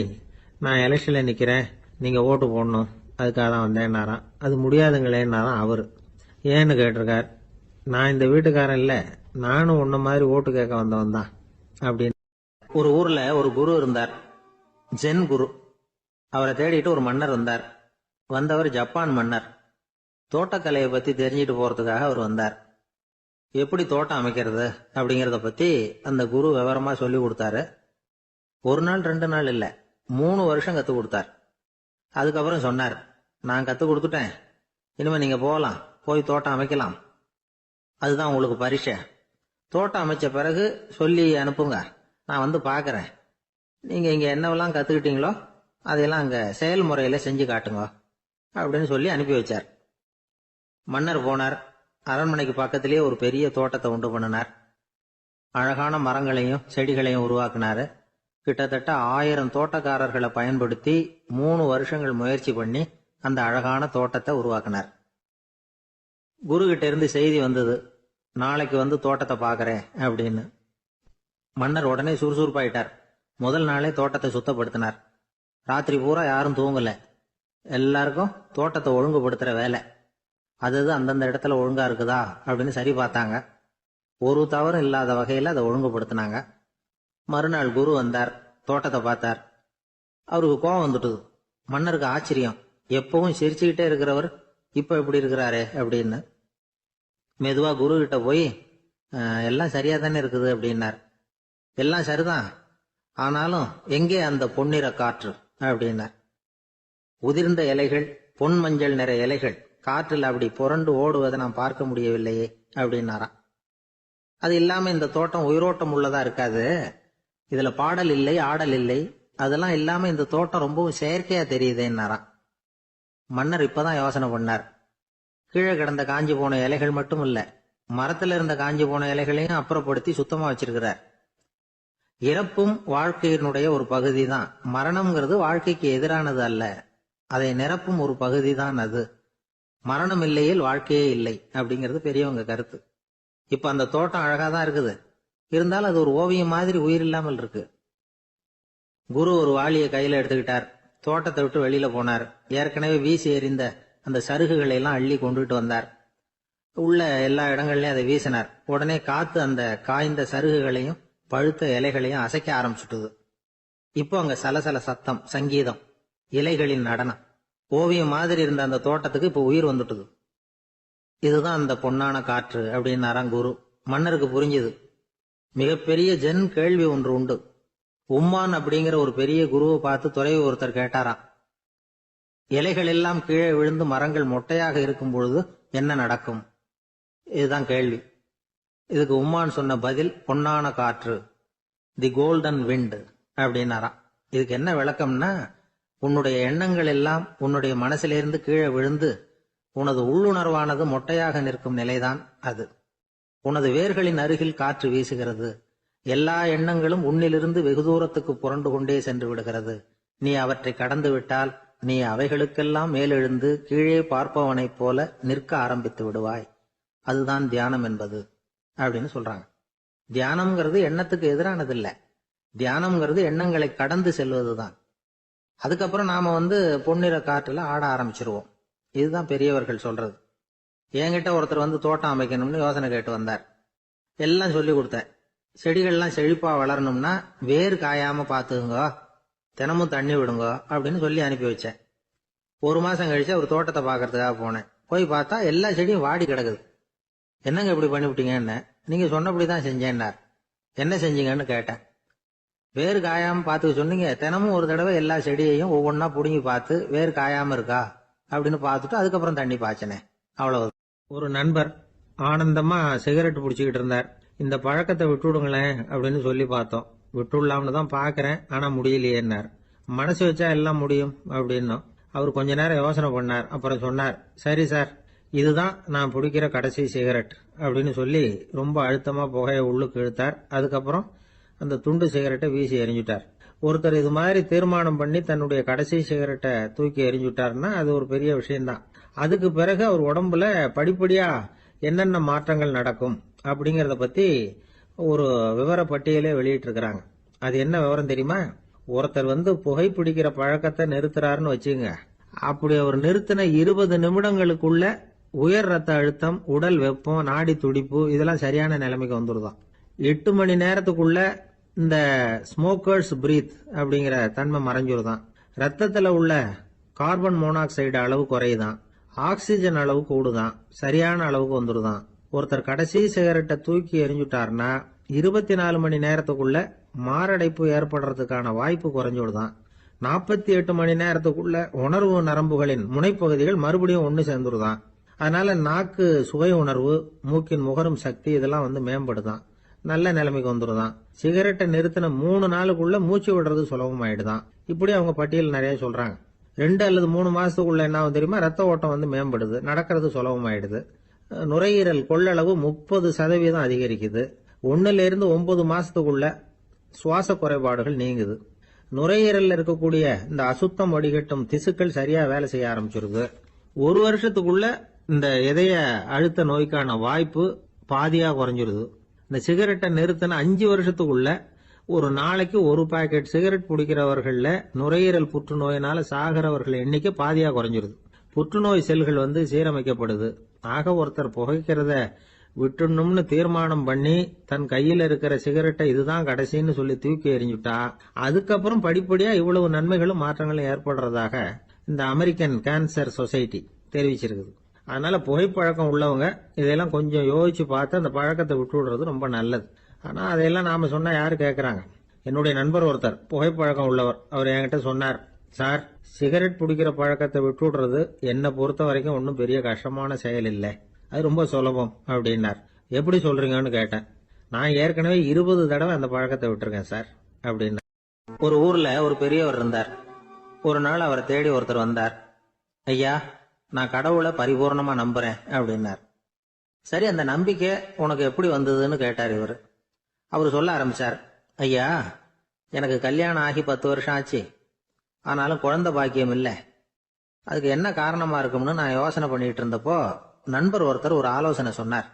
நான் எலெக்ஷன்ல நிக்கிறேன், நீங்க ஓட்டு போடணும், அதுக்காக தான் வந்தேன்னாராம். அது முடியாதுங்களேன்னாராம் அவரு. ஏன்னு கேட்டிருக்கார். நான் இந்த வீட்டுக்காரன் இல்ல, நானும் உன்ன மாதிரி ஓட்டு கேட்க வந்தவன் தான் அப்படின்னு. ஒரு ஊர்ல ஒரு குரு இருந்தார், ஜென் குரு. அவரை தேடிட்டு ஒரு மன்னர் வந்தார். வந்தவர் ஜப்பான் மன்னர். தோட்டக்கலையை பத்தி தெரிஞ்சுட்டு போறதுக்காக அவர் வந்தார். எப்படி தோட்டம் அமைக்கிறது அப்படிங்கறத பத்தி அந்த குரு விவரமா சொல்லி கொடுத்தாரு. ஒரு நாள் 2 நாள் இல்ல, 3 வருஷம் கத்து கொடுத்தார். அதுக்கப்புறம் சொன்னார், நான் கத்து கொடுத்துட்டேன், இனிமே நீங்க போகலாம், போய் தோட்டம் அமைக்கலாம், அதுதான் உங்களுக்கு பரிசை. தோட்டம் அமைச்ச பிறகு சொல்லி அனுப்புங்க, நான் வந்து பாக்குறேன். நீங்க இங்க என்னவெல்லாம் கத்துக்கிட்டீங்களோ அதையெல்லாம் அங்க செயல்முறையில செஞ்சு காட்டுங்க அப்படின்னு சொல்லி அனுப்பி வச்சார். மன்னர் போனார். அரண்மனைக்கு பக்கத்திலேயே ஒரு பெரிய தோட்டத்தை உண்டு பண்ணினார். அழகான மரங்களையும் செடிகளையும் உருவாக்கினாரு. கிட்டத்தட்ட 1000 தோட்டக்காரர்களை பயன்படுத்தி 3 வருஷங்கள் முயற்சி பண்ணி அந்த அழகான தோட்டத்தை உருவாக்கினார். குரு கிட்ட இருந்து செய்தி வந்தது, நாளைக்கு வந்து தோட்டத்தை பாக்குறேன் அப்படின்னு. மன்னர் உடனே சுறுசுறுப்பாயிட்டார். முதல் நாளே தோட்டத்தை சுத்தப்படுத்தினார். ராத்திரி பூரா யாரும் தூங்கல. எல்லாருக்கும் தோட்டத்தை ஒழுங்குபடுத்துற வேலை. அது அந்தந்த இடத்துல ஒழுங்கா இருக்குதா அப்படின்னு சரி பார்த்தாங்க. ஒரு தவறும் இல்லாத வகையில அதை ஒழுங்குபடுத்தினாங்க. மறுநாள் குரு வந்தார், தோட்டத்தை பார்த்தார். அவருக்கு கோபம் வந்துட்டுது. மன்னருக்கு ஆச்சரியம், எப்பவும் சிரிச்சுக்கிட்டே இருக்கிறவர் இப்ப எப்படி இருக்கிறாரே அப்படின்னு. மெதுவா குரு கிட்ட போய் எல்லாம் சரியா தானே இருக்குது அப்படின்னார். எல்லாம் சரிதான், ஆனாலும் எங்கே அந்த பொன்னிற காற்று அப்படின்னார். உதிர்ந்த இலைகள், பொன் மஞ்சள் நிற இலைகள் காற்றில் அப்படி புரண்டு ஓடுவதை நான் பார்க்க முடியவில்லையே அப்படின்னாராம். அது இல்லாம இந்த தோட்டம் உயிரோட்டம் உள்ளதா இருக்காது, இதுல பாடல் இல்லை, ஆடல் இல்லை, அதெல்லாம் இல்லாம இந்த தோட்டம் ரொம்பவும் செயற்கையா தெரியுதுன்னாராம். மன்னர் இப்பதான் யோசனை பண்ணார். கீழே கிடந்த காஞ்சி போன இலைகள் மட்டும் இல்ல, மரத்துல இருந்த காஞ்சி போன இலைகளையும் அப்புறப்படுத்தி சுத்தமா வச்சிருக்கிறார். இறப்பும் வாழ்க்கையினுடைய ஒரு பகுதி தான். மரணம்ங்கிறது வாழ்க்கைக்கு எதிரானது அல்ல, அதை நிரப்பும் ஒரு பகுதி தான் அது. மரணம் இல்லையில் வாழ்க்கையே இல்லை அப்படிங்கிறது பெரியவங்க கருத்து. இப்ப அந்த தோட்டம் அழகாதான் இருக்குது, இருந்தாலும் அது ஒரு ஓவியம் மாதிரி உயிர் இல்லாமல் இருக்கு. குரு ஒரு வாளியை கையில எடுத்துக்கிட்டார். தோட்டத்தை விட்டு வெளியில போனார். ஏற்கனவே வீசி எறிந்த அந்த சருகுகளை எல்லாம் அள்ளி கொண்டுட்டு வந்தார். உள்ள எல்லா இடங்கள்லயும் அதை வீசினார். உடனே காத்து அந்த காய்ந்த சருகுகளையும் பழுத்த இலைகளையும் அசைக்க ஆரம்பிச்சுட்டுது. இப்போ அங்க சலசல சத்தம், சங்கீதம், இலைகளின் நடனம், ஓவியம் மாதிரி இருந்த அந்த தோட்டத்துக்கு இப்போ உயிர் வந்துட்டுது. இதுதான் அந்த பொன்னான காற்று அப்படின்னாராம் குரு. மன்னருக்கு புரிஞ்சுது. மிகப்பெரிய ஜென் கேள்வி ஒன்று உண்டு. உம்மான் அப்படிங்கிற ஒரு பெரிய குருவை பார்த்து துறவி ஒருத்தர் கேட்டாராம், இலைகள் எல்லாம் கீழே விழுந்து மரங்கள் மொட்டையாக இருக்கும் பொழுது என்ன நடக்கும்? இதுதான் கேள்வி. இதுக்கு உம்மான் சொன்ன பதில் பொன்னான காற்று, தி கோல்டன் விண்ட் அப்படின்னாராம். இதுக்கு என்ன விளக்கம்னா, உன்னுடைய எண்ணங்கள் எல்லாம் உன்னுடைய மனசிலிருந்து கீழே விழுந்து உனது உள்ளுணர்வானது மொட்டையாக நிற்கும் நிலைதான் அது. உனது வேர்களின் அருகில் காற்று வீசுகிறது. எல்லா எண்ணங்களும் உன்னிலிருந்து வெகு தூரத்துக்கு புரண்டு கொண்டே சென்று விடுகிறது. நீ அவற்றை கடந்து விட்டால் நீ அவைகளுக்கெல்லாம் மேலெழுந்து கீழே பார்ப்பவனைப் போல நிற்க ஆரம்பித்து விடுவாய். அதுதான் தியானம் என்பது அப்படின்னு சொல்றாங்க. தியானம்ங்கிறது எண்ணத்துக்கு எதிரானது இல்ல, தியானம்ங்கிறது எண்ணங்களை கடந்து செல்வதுதான். அதுக்கப்புறம் நாம பொன்னிற காற்றுல ஆட ஆரம்பிச்சிருவோம். இதுதான் பெரியவர்கள் சொல்றது. என்கிட்ட ஒருத்தர் தோட்டம் அமைக்கணும்னு யோசனை கேட்டு வந்தார். எல்லாம் சொல்லி கொடுத்தேன். செடிகள்லாம் செழிப்பா வளரணும்னா வேர் காயாம பாத்துக்குங்க, தினமும் தண்ணி விடுங்க அப்படின்னு சொல்லி அனுப்பி வச்சேன். 1 மாசம் கழிச்சு ஒரு தோட்டத்தை பாக்குறதுக்காக போனேன். போய் பார்த்தா எல்லா செடியும் வாடி கிடக்குது. என்னங்க இப்படி பண்ணிவிட்டீங்கன்னு. நீங்க சொன்னபடிதான் செஞ்சேன்னார். என்ன செஞ்சீங்கன்னு கேட்டேன். வேர் காயாம பாத்துக்க சொன்னீங்க, தினமும் ஒரு தடவை எல்லா செடியையும் ஒவ்வொன்னா புடுங்கி பார்த்து வேர் காயாம இருக்கா அப்படின்னு பார்த்துட்டு அதுக்கப்புறம் தண்ணி பாய்ச்சனே, அவ்வளவு. ஒரு நண்பர் ஆனந்தமா சிகரெட் பிடிச்சிக்கிட்டு இருந்தார். இந்த பழக்கத்தை விட்டுடுங்களேன் அப்படின்னு சொல்லி பார்த்தோம். விட்டுடலாம்னு தான் பாக்குறேன், ஆனா முடியலையேன்னார். மனசு வச்சா எல்லாம் முடியும் அப்படின்னும். அவர் கொஞ்ச நேரம் யோசனை பண்ணார். அப்புறம் சொன்னார், சரி சார், இதுதான் நான் பிடிக்கிற கடைசி சிகரெட் அப்படின்னு சொல்லி ரொம்ப அழுத்தமா புகையை உள்ளுக்கு இழுத்தார். அதுக்கப்புறம் அந்த துண்டு சிகரெட்டை வீசி எறிஞ்சுட்டார். ஒருத்தர் இது மாதிரி தீர்மானம் பண்ணி தன்னுடைய கடைசி சிகரெட்டை தூக்கி எறிஞ்சுட்டாருன்னா அது ஒரு பெரிய விஷயம்தான். அதுக்கு பிறகு அவர் உடம்புல படிப்படியா என்னென்ன மாற்றங்கள் நடக்கும் அப்படிங்கறத பத்தி ஒரு விவர பட்டியலே வெளியிட்டு இருக்கிறாங்க. அது என்ன விவரம் தெரியுமா? ஒருத்தர் புகைப்பிடிக்கிற பழக்கத்தை நிறுத்துறாருன்னு வச்சுங்க. அப்படி அவர் நிறுத்தின 20 நிமிடங்களுக்குள்ள உயர் ரத்த அழுத்தம், உடல் வெப்பம், நாடி துடிப்பு இதெல்லாம் சரியான நிலைமைக்கு வந்துருதான். 8 மணி நேரத்துக்குள்ள இந்த ஸ்மோக்கர்ஸ் பிரீத் அப்படிங்கிற தன்மை மறைஞ்சிருதான். ரத்தத்துல உள்ள கார்பன் மோனாக்சைடு அளவு குறையுதான். ஆக்சிஜன் அளவு கூடுதான். சரியான அளவுக்கு வந்துருதான். ஒருத்தர் கடைசி சிகரெட்டை தூக்கி எறிஞ்சுட்டாருன்னா 24 மணி நேரத்துக்குள்ள மாரடைப்பு ஏற்படுறதுக்கான வாய்ப்பு குறைஞ்சுடுதான். 48 மணி நேரத்துக்குள்ள உணர்வு நரம்புகளின் முனைப்பகுதிகள் மறுபடியும் ஒன்னு சேர்ந்துருதான். அதனால நாக்கு சுவை உணர்வு, மூக்கின் முகரும் சக்தி இதெல்லாம் மேம்படுதான். நல்ல நிலைமைக்கு வந்துருதான். சிகரெட்டை நிறுத்தின 3 நாளுக்குள்ள மூச்சு விடுறது சுலபமாயிடுதான். இப்படி அவங்க பட்டியல் நிறைய சொல்றாங்க. 2 அல்லது 3 மாசத்துக்குள்ள என்ன ஆகும் தெரியுமா? ரத்த ஓட்டம் மேம்படுது, நடக்கிறது சுலபமாயிடுது. நுரையீரல் கொள்ளளவு 30% அதிகரிக்குது. 1 இருந்து 9 மாசத்துக்குள்ள சுவாச குறைபாடுகள் நீங்குது. நுரையீரல்ல இருக்கக்கூடிய இந்த அசுத்தம் வடிகட்டும் திசுக்கள் சரியா வேலை செய்ய ஆரம்பிச்சிருது. 1 வருஷத்துக்குள்ள இந்த இதய அழுத்த நோய்க்கான வாய்ப்பு பாதியா குறைஞ்சிருது. இந்த சிகரெட்டை நிறுத்தின 5 வருஷத்துக்குள்ள ஒரு நாளைக்கு 1 பாக்கெட் சிகரெட் பிடிக்கிறவர்கள்ல நுரையீரல் புற்றுநோயினால சாகிறவர்கள் எண்ணிக்கை பாதியா குறைஞ்சிருது. புற்றுநோய் செல்கள் சீரமைக்கப்படுது. ஆக ஒருத்தர் புகைக்கிறத விட்டுணும்னு தீர்மானம் பண்ணி தன் கையில இருக்கிற சிகரெட்டை இதுதான் கடைசின்னு சொல்லி தூக்கி எறிஞ்சுட்டா அதுக்கப்புறம் படிப்படியா இவ்வளவு நன்மைகளும் மாற்றங்களும் ஏற்படுறதாக இந்த அமெரிக்கன் கேன்சர் சொசைட்டி தெரிவிச்சிருக்குது. அதனால புகைப்பழக்கம் உள்ளவங்க இதெல்லாம் கொஞ்சம் யோசிச்சு பார்த்து அந்த பழக்கத்தை விட்டு விடுறது ரொம்ப நல்லது. ஆனா அதையெல்லாம் நாம சொன்னா யாரு கேட்கறாங்க? என்னுடைய நண்பர் ஒருத்தர் புகைப்பழக்கம் உள்ளவர். அவர் என்கிட்ட சொன்னார், சார், சிகரெட் பிடிக்கிற பழக்கத்தை விட்டு விடுறது என்னை பொறுத்த வரைக்கும் ஒன்றும் பெரிய கஷ்டமான செயல் இல்லை, அது ரொம்ப சுலபம் அப்படின்னார். எப்படி சொல்றீங்கன்னு கேட்டேன். நான் ஏற்கனவே 20 தடவை அந்த பழக்கத்தை விட்டுருக்கேன் சார் அப்படின்னா. ஒரு ஊர்ல ஒரு பெரியவர் இருந்தார். ஒரு நாள் அவரை தேடி ஒருத்தர் வந்தார். ஐயா, நான் கடவுளை பரிபூர்ணமா நம்புறேன் அப்படின்னார். சரி, அந்த நம்பிக்கை உனக்கு எப்படி வந்ததுன்னு கேட்டார் இவர். அவர் சொல்ல ஆரம்பிச்சார், ஐயா, எனக்கு கல்யாணம் ஆகி 10 வருஷம் ஆச்சு. ஆனாலும் குழந்தை பாக்கியம் இல்லை. அதுக்கு என்ன காரணமா இருக்கும்னு நான் யோசனை பண்ணிட்டு இருந்தப்போ நண்பர் ஒருத்தர் ஒரு ஆலோசனை சொன்னார்.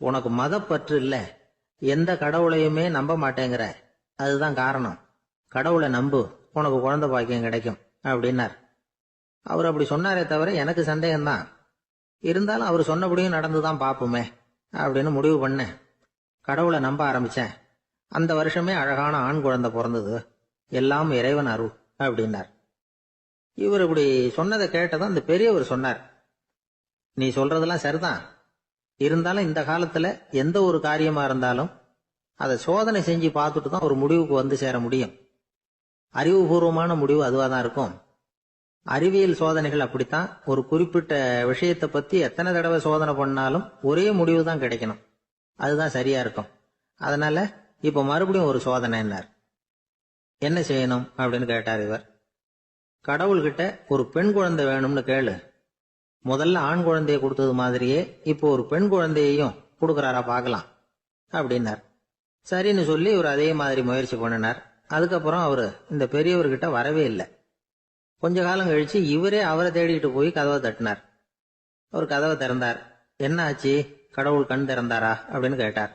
உனக்கு மதப்பற்று இல்ல, எந்த கடவுளையுமே நம்ப மாட்டேங்கிற, அதுதான் காரணம். கடவுளை நம்பு, உனக்கு குழந்தை பாக்கியம் கிடைக்கும் அப்படின்னார். அவர் அப்படி சொன்னாரே தவிர எனக்கு சந்தேகம்தான். இருந்தாலும் அவர் சொன்னபடியும் நடந்துதான் பாப்போமே அப்படின்னு முடிவு பண்ணேன். கடவுளை நம்ப ஆரம்பிச்சேன். அந்த வருஷமே அழகான ஆண் குழந்தை பிறந்தது. எல்லாம் இறைவன் அருள் அப்படின்னார். இவர் இப்படி சொன்னதை கேட்டதும் அந்த பெரியவர் சொன்னார், நீ சொல்றதெல்லாம் சரிதான். இருந்தாலும் இந்த காலத்துல எந்த ஒரு காரியமா இருந்தாலும் அதை சோதனை செஞ்சு பார்த்துட்டு தான் ஒரு முடிவுக்கு சேர முடியும். அறிவுபூர்வமான முடிவு அதுவா தான் இருக்கும். அறிவியல் சோதனைகள் அப்படித்தான். ஒரு குறிப்பிட்ட விஷயத்தை பத்தி எத்தனை தடவை சோதனை பண்ணாலும் ஒரே முடிவு தான் கிடைக்கணும். அதுதான் சரியா இருக்கும். அதனால இப்ப மறுபடியும் ஒரு சோதனை என்னார். என்ன செய்யணும் அப்படின்னு கேட்டார் இவர். கடவுள்கிட்ட ஒரு பெண் குழந்தை வேணும்னு கேளு. முதல்ல ஆண் குழந்தைய கொடுத்தது மாதிரியே இப்போ ஒரு பெண் குழந்தையையும் கொடுக்கறாரா பார்க்கலாம் அப்படின்னார். சரின்னு சொல்லி இவர் அதே மாதிரி முயற்சி பண்ணினார். அதுக்கப்புறம் அவரு இந்த பெரியவர்கிட்ட வரவே இல்லை. கொஞ்ச காலம் கழிச்சு இவரே அவரை தேடிட்டு போய் கதவை தட்டினார். அவர் கதவை திறந்தார். என்ன ஆச்சு, கடவுள் கண் திறந்தாரா அப்படின்னு கேட்டார்.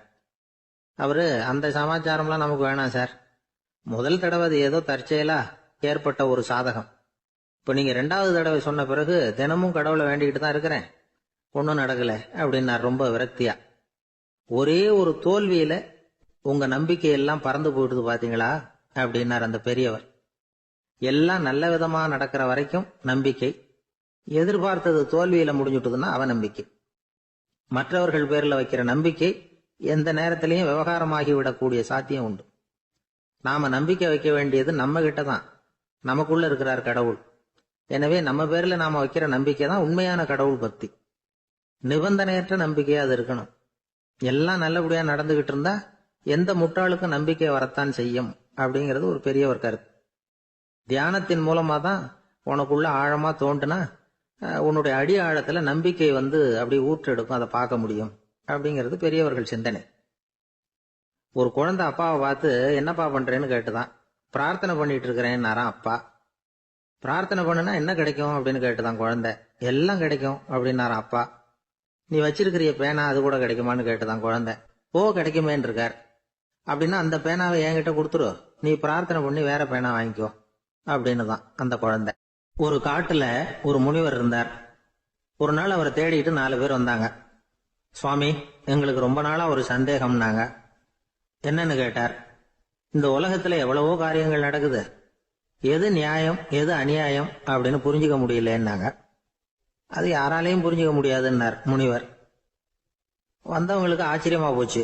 அவரு, அந்த சமாச்சாரம்லாம் நமக்கு வேணாம் சார். முதல் தடவை அது ஏதோ தற்செயலா ஏற்பட்ட ஒரு சாதகம். இப்ப நீங்க 2வது தடவை சொன்ன பிறகு தினமும் கடவுளை வேண்டிக்கிட்டு தான் இருக்கிறேன், ஒன்னும் நடக்கல அப்படின்னார் ரொம்ப விரக்தியா. ஒரே ஒரு தோல்வியில உங்க நம்பிக்கையெல்லாம் பறந்து போயிடுது பாத்தீங்களா அப்படின்னார் அந்த பெரியவர். எல்லாம் நல்ல விதமா நடக்கிற வரைக்கும் நம்பிக்கை, எதிர்பார்த்தது தோல்வியில முடிஞ்சுட்டுதுன்னா அவநம்பிக்கை. மற்றவர்கள் பேர்ல வைக்கிற நம்பிக்கை எந்த நேரத்திலையும் விவகாரமாகி விடக்கூடிய சாத்தியம் உண்டு. நாம நம்பிக்கை வைக்க வேண்டியது நம்ம கிட்ட தான். நமக்குள்ள இருக்கிறார் கடவுள். எனவே நம்ம பேர்ல நாம வைக்கிற நம்பிக்கை தான் உண்மையான கடவுள் பக்தி. நிபந்தனையற்ற நம்பிக்கையா அது இருக்கணும். எல்லாம் நல்லபடியா நடந்துகிட்டு இருந்தா எந்த முட்டாளுக்கும் நம்பிக்கை வரத்தான் செய்யும் அப்படிங்கிறது ஒரு பெரியவர் கருத்து. தியானத்தின் மூலமா தான் உனக்குள்ள ஆழமா தோண்டுனா உன்னுடைய அடி ஆழத்துல நம்பிக்கை அப்படி ஊற்றெடுக்கும், அதை பார்க்க முடியும் அப்படிங்கிறது பெரியவர்கள் சிந்தனை. ஒரு குழந்தை அப்பாவை பார்த்து என்னப்பா பண்றேன்னு கேட்டுதான். பிரார்த்தனை பண்ணிட்டு இருக்கிறேன்னாராம் அப்பா. பிரார்த்தனை பண்ணுனா என்ன கிடைக்கும் அப்படின்னு கேட்டுதான் குழந்தை. எல்லாம் கிடைக்கும் அப்படின்னாராம் அப்பா. நீ வச்சிருக்கிறிய பேனா அது கூட கிடைக்குமான்னு கேட்டுதான் குழந்தை. கிடைக்குமேன்னு இருக்கார். அப்படின்னா அந்த பேனாவை என்கிட்ட கொடுத்துரு, நீ பிரார்த்தனை பண்ணி வேற பேனா வாங்கிக்கோ அப்படின்னு தான் அந்த குழந்தை. ஒரு காட்டுல ஒரு முனிவர் இருந்தார். ஒரு நாள் அவரை தேடிட்டு 4 பேர் வந்தாங்க. சுவாமி, எங்களுக்கு ரொம்ப நாளா ஒரு சந்தேகம்னாங்க. என்னன்னு கேட்டார். இந்த உலகத்துல எவ்வளவோ காரியங்கள் நடக்குது, எது நியாயம் எது அநியாயம் அப்படின்னு புரிஞ்சுக்க முடியலன்னாங்க. அது யாராலையும் புரிஞ்சுக்க முடியாதுன்னார் முனிவர். வந்தவங்களுக்கு ஆச்சரியமா போச்சு,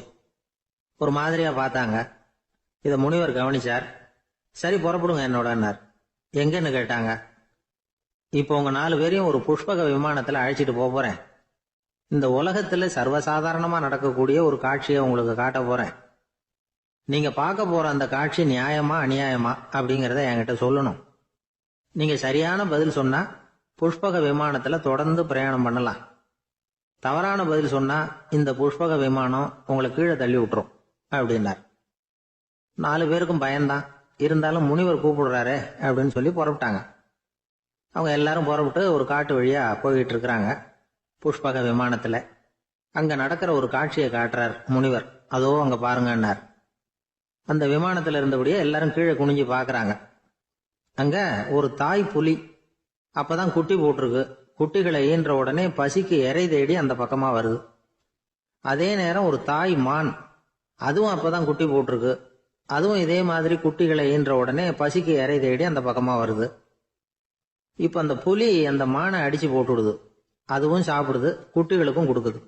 ஒரு மாதிரியா பார்த்தாங்க. இத முனிவர் கவனிச்சார். சரி புறப்படுங்க என்னோடன்னார். எங்கன்னு கேட்டாங்க. இப்போ உங்க 4 பேரையும் ஒரு புஷ்பக விமானத்துல அழைச்சிட்டு போறேன். இந்த உலகத்துல சர்வசாதாரணமா நடக்கக்கூடிய ஒரு காட்சியை உங்களுக்கு காட்ட போறேன். நீங்க பார்க்க போற அந்த காட்சி நியாயமா அநியாயமா அப்படிங்கறத என்கிட்ட சொல்லணும். நீங்க சரியான பதில் சொன்னா புஷ்பக விமானத்துல தொடர்ந்து பிரயாணம் பண்ணலாம். தவறான பதில் சொன்னா இந்த புஷ்பக விமானம் உங்களை கீழே தள்ளி விட்டுரும் அப்படின்னார். 4 பேருக்கும் பயம்தான். இருந்தாலும் முனிவர் கூப்பிடுறாரு அப்படின்னு சொல்லி புறப்பட்டாங்க. அவங்க எல்லாரும் புறப்பட்டு ஒரு காட்டு வழியா போய்கிட்டு இருக்கிறாங்க புஷ்பக விமானத்துல. அங்க நடக்கிற ஒரு காட்சியை காட்டுறார் முனிவர். அதோ அங்க பாருங்கன்னார். அந்த விமானத்துல இருந்தபடியே எல்லாரும் கீழே குனிஞ்சு பாக்குறாங்க. அங்க ஒரு தாய் புலி அப்பதான் குட்டி போட்டிருக்கு. குட்டிகளை ஈன்ற உடனே பசிக்கு இறை தேடி அந்த பக்கமா வருது. அதே நேரம் ஒரு தாய் மான், அதுவும் அப்பதான் குட்டி போட்டிருக்கு. அதுவும் இதே மாதிரி குட்டிகளை ஈன்ற உடனே பசிக்கு இறை தேடி அந்த பக்கமா வருது. இப்ப அந்த புலி அந்த மானை அடிச்சு போட்டுடுது. அதுவும் சாப்பிடுது, குட்டிகளுக்கும் கொடுக்குது.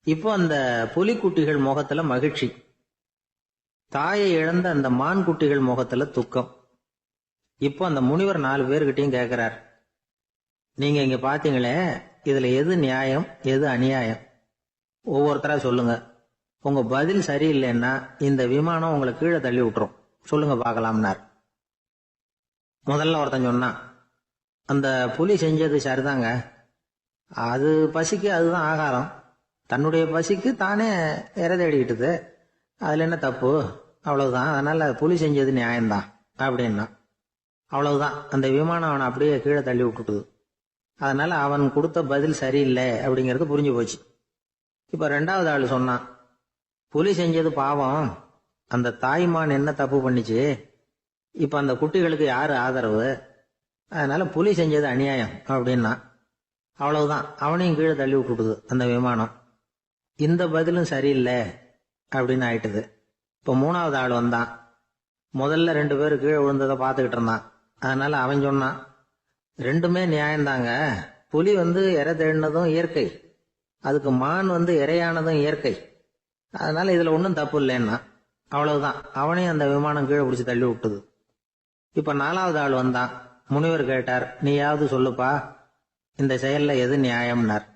இப்போ அந்த புலி குட்டிகள் முகத்துல மகிழ்ச்சி, தாயை இழந்த அந்த மான் குட்டிகள் முகத்துல துக்கம். இப்போ அந்த முனிவர் 4 பேர்கிட்டையும் கேட்கிறார், நீங்க இங்க பாத்தீங்களே, இதுல எது நியாயம் எது அநியாயம்? ஒவ்வொருத்தரா சொல்லுங்க. உங்க பதில் சரியில்லைன்னா இந்த விமானம் உங்களை கீழே தள்ளி விட்டுரும், சொல்லுங்க பார்க்கலாம்னார். முதல்ல ஒருத்தன் சொன்னான், அந்த புலி செஞ்சது சரிதாங்க. அது பசிக்கு அதுதான் ஆகாரம். தன்னுடைய பசிக்கு தானே இறை தேடிக்கிட்டுது, அதுல என்ன தப்பு? அவ்வளவுதான். அதனால புலி செஞ்சது நியாயம்தான் அப்படின்னா. அவ்வளவுதான், அந்த விமானம் அவனை அப்படியே கீழே தள்ளி விட்டுட்டுது. அதனால அவன் கொடுத்த பதில் சரியில்லை அப்படிங்கிறது புரிஞ்சு போச்சு. இப்ப 2வது ஆள் சொன்னான், புலி செஞ்சது பாவம், அந்த தாய்மான் என்ன தப்பு பண்ணிச்சு? இப்ப அந்த குட்டிகளுக்கு யாரு ஆதரவு? அதனால புலி செஞ்சது அநியாயம் அப்படின்னா. அவ்வளவுதான், அவனையும் கீழே தள்ளி விட்டுடுது அந்த விமானம். இந்த பதிலும் சரியில்லை அப்படின்னு ஆயிட்டுது. இப்ப 3வது ஆள் வந்தான். முதல்ல 2 பேர் கீழே விழுந்ததை பார்த்துக்கிட்டு இருந்தான். அதனால அவன் சொன்னான், ரெண்டுமே நியாயம்தாங்க. புலி இறை தேடினதும் இயற்கை, அதுக்கு மான் இறையானதும் இயற்கை. அதனால இதுல ஒன்றும் தப்பு இல்லைன்னா. அவ்வளவுதான், அவனையும் அந்த விமானம் கீழே பிடிச்சி தள்ளி விட்டுது. இப்ப 4வது ஆள் வந்தான். முனிவர் கேட்டார், நீயாவது சொல்லுப்பா, இந்த செயல்ல எது நியாயம்னார்.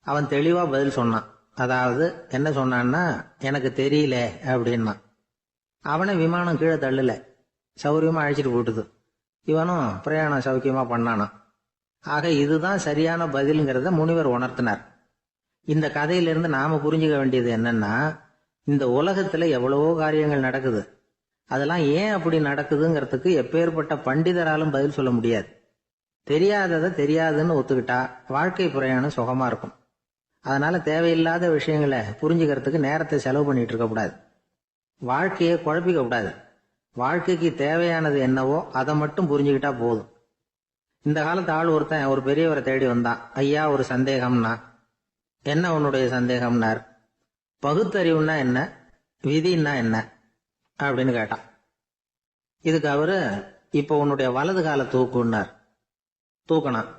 அவன் தெளிவா பதில் சொன்னான். அதாவது என்ன சொன்னான்னா, எனக்கு தெரியல அப்படின்னா. அவனை விமானம் கீழே தள்ளல, சௌரியமா அழைச்சிட்டு போட்டுது. இவனும் பிரயாணம் சௌக்கியமா பண்ணானான். ஆக இதுதான் சரியான பதிலுங்கிறத முனிவர் உணர்த்தினார். இந்த கதையிலிருந்து நாம புரிஞ்சுக்க வேண்டியது என்னன்னா, இந்த உலகத்துல எவ்வளவோ காரியங்கள் நடக்குது. அதெல்லாம் ஏன் அப்படி நடக்குதுங்கிறதுக்கு எப்பேற்பட்ட பண்டிதராலும் பதில் சொல்ல முடியாது. தெரியாததை தெரியாதுன்னு ஒத்துக்கிட்டா வாழ்க்கை பிரயாணம் சுகமா இருக்கும். அதனால தேவையில்லாத விஷயங்களை புரிஞ்சுக்கிறதுக்கு நேரத்தை செலவு பண்ணிட்டு இருக்க கூடாது. வாழ்க்கையை குழப்பிக்க கூடாது. வாழ்க்கைக்கு தேவையானது என்னவோ அதை மட்டும் புரிஞ்சுக்கிட்டா போதும். இந்த காலத்து ஆள் ஒருத்தன் ஒரு பெரியவரை தேடி வந்தான். ஐயா, ஒரு சந்தேகம்னா. என்ன உன்னுடைய சந்தேகம்னார். பகுத்தறிவுன்னா என்ன, விதின்னா என்ன அப்படின்னு கேட்டான். இதுக்கு அவரு, இப்போ உன்னுடைய வலது கால தூக்குன்னார். தூக்கணும்.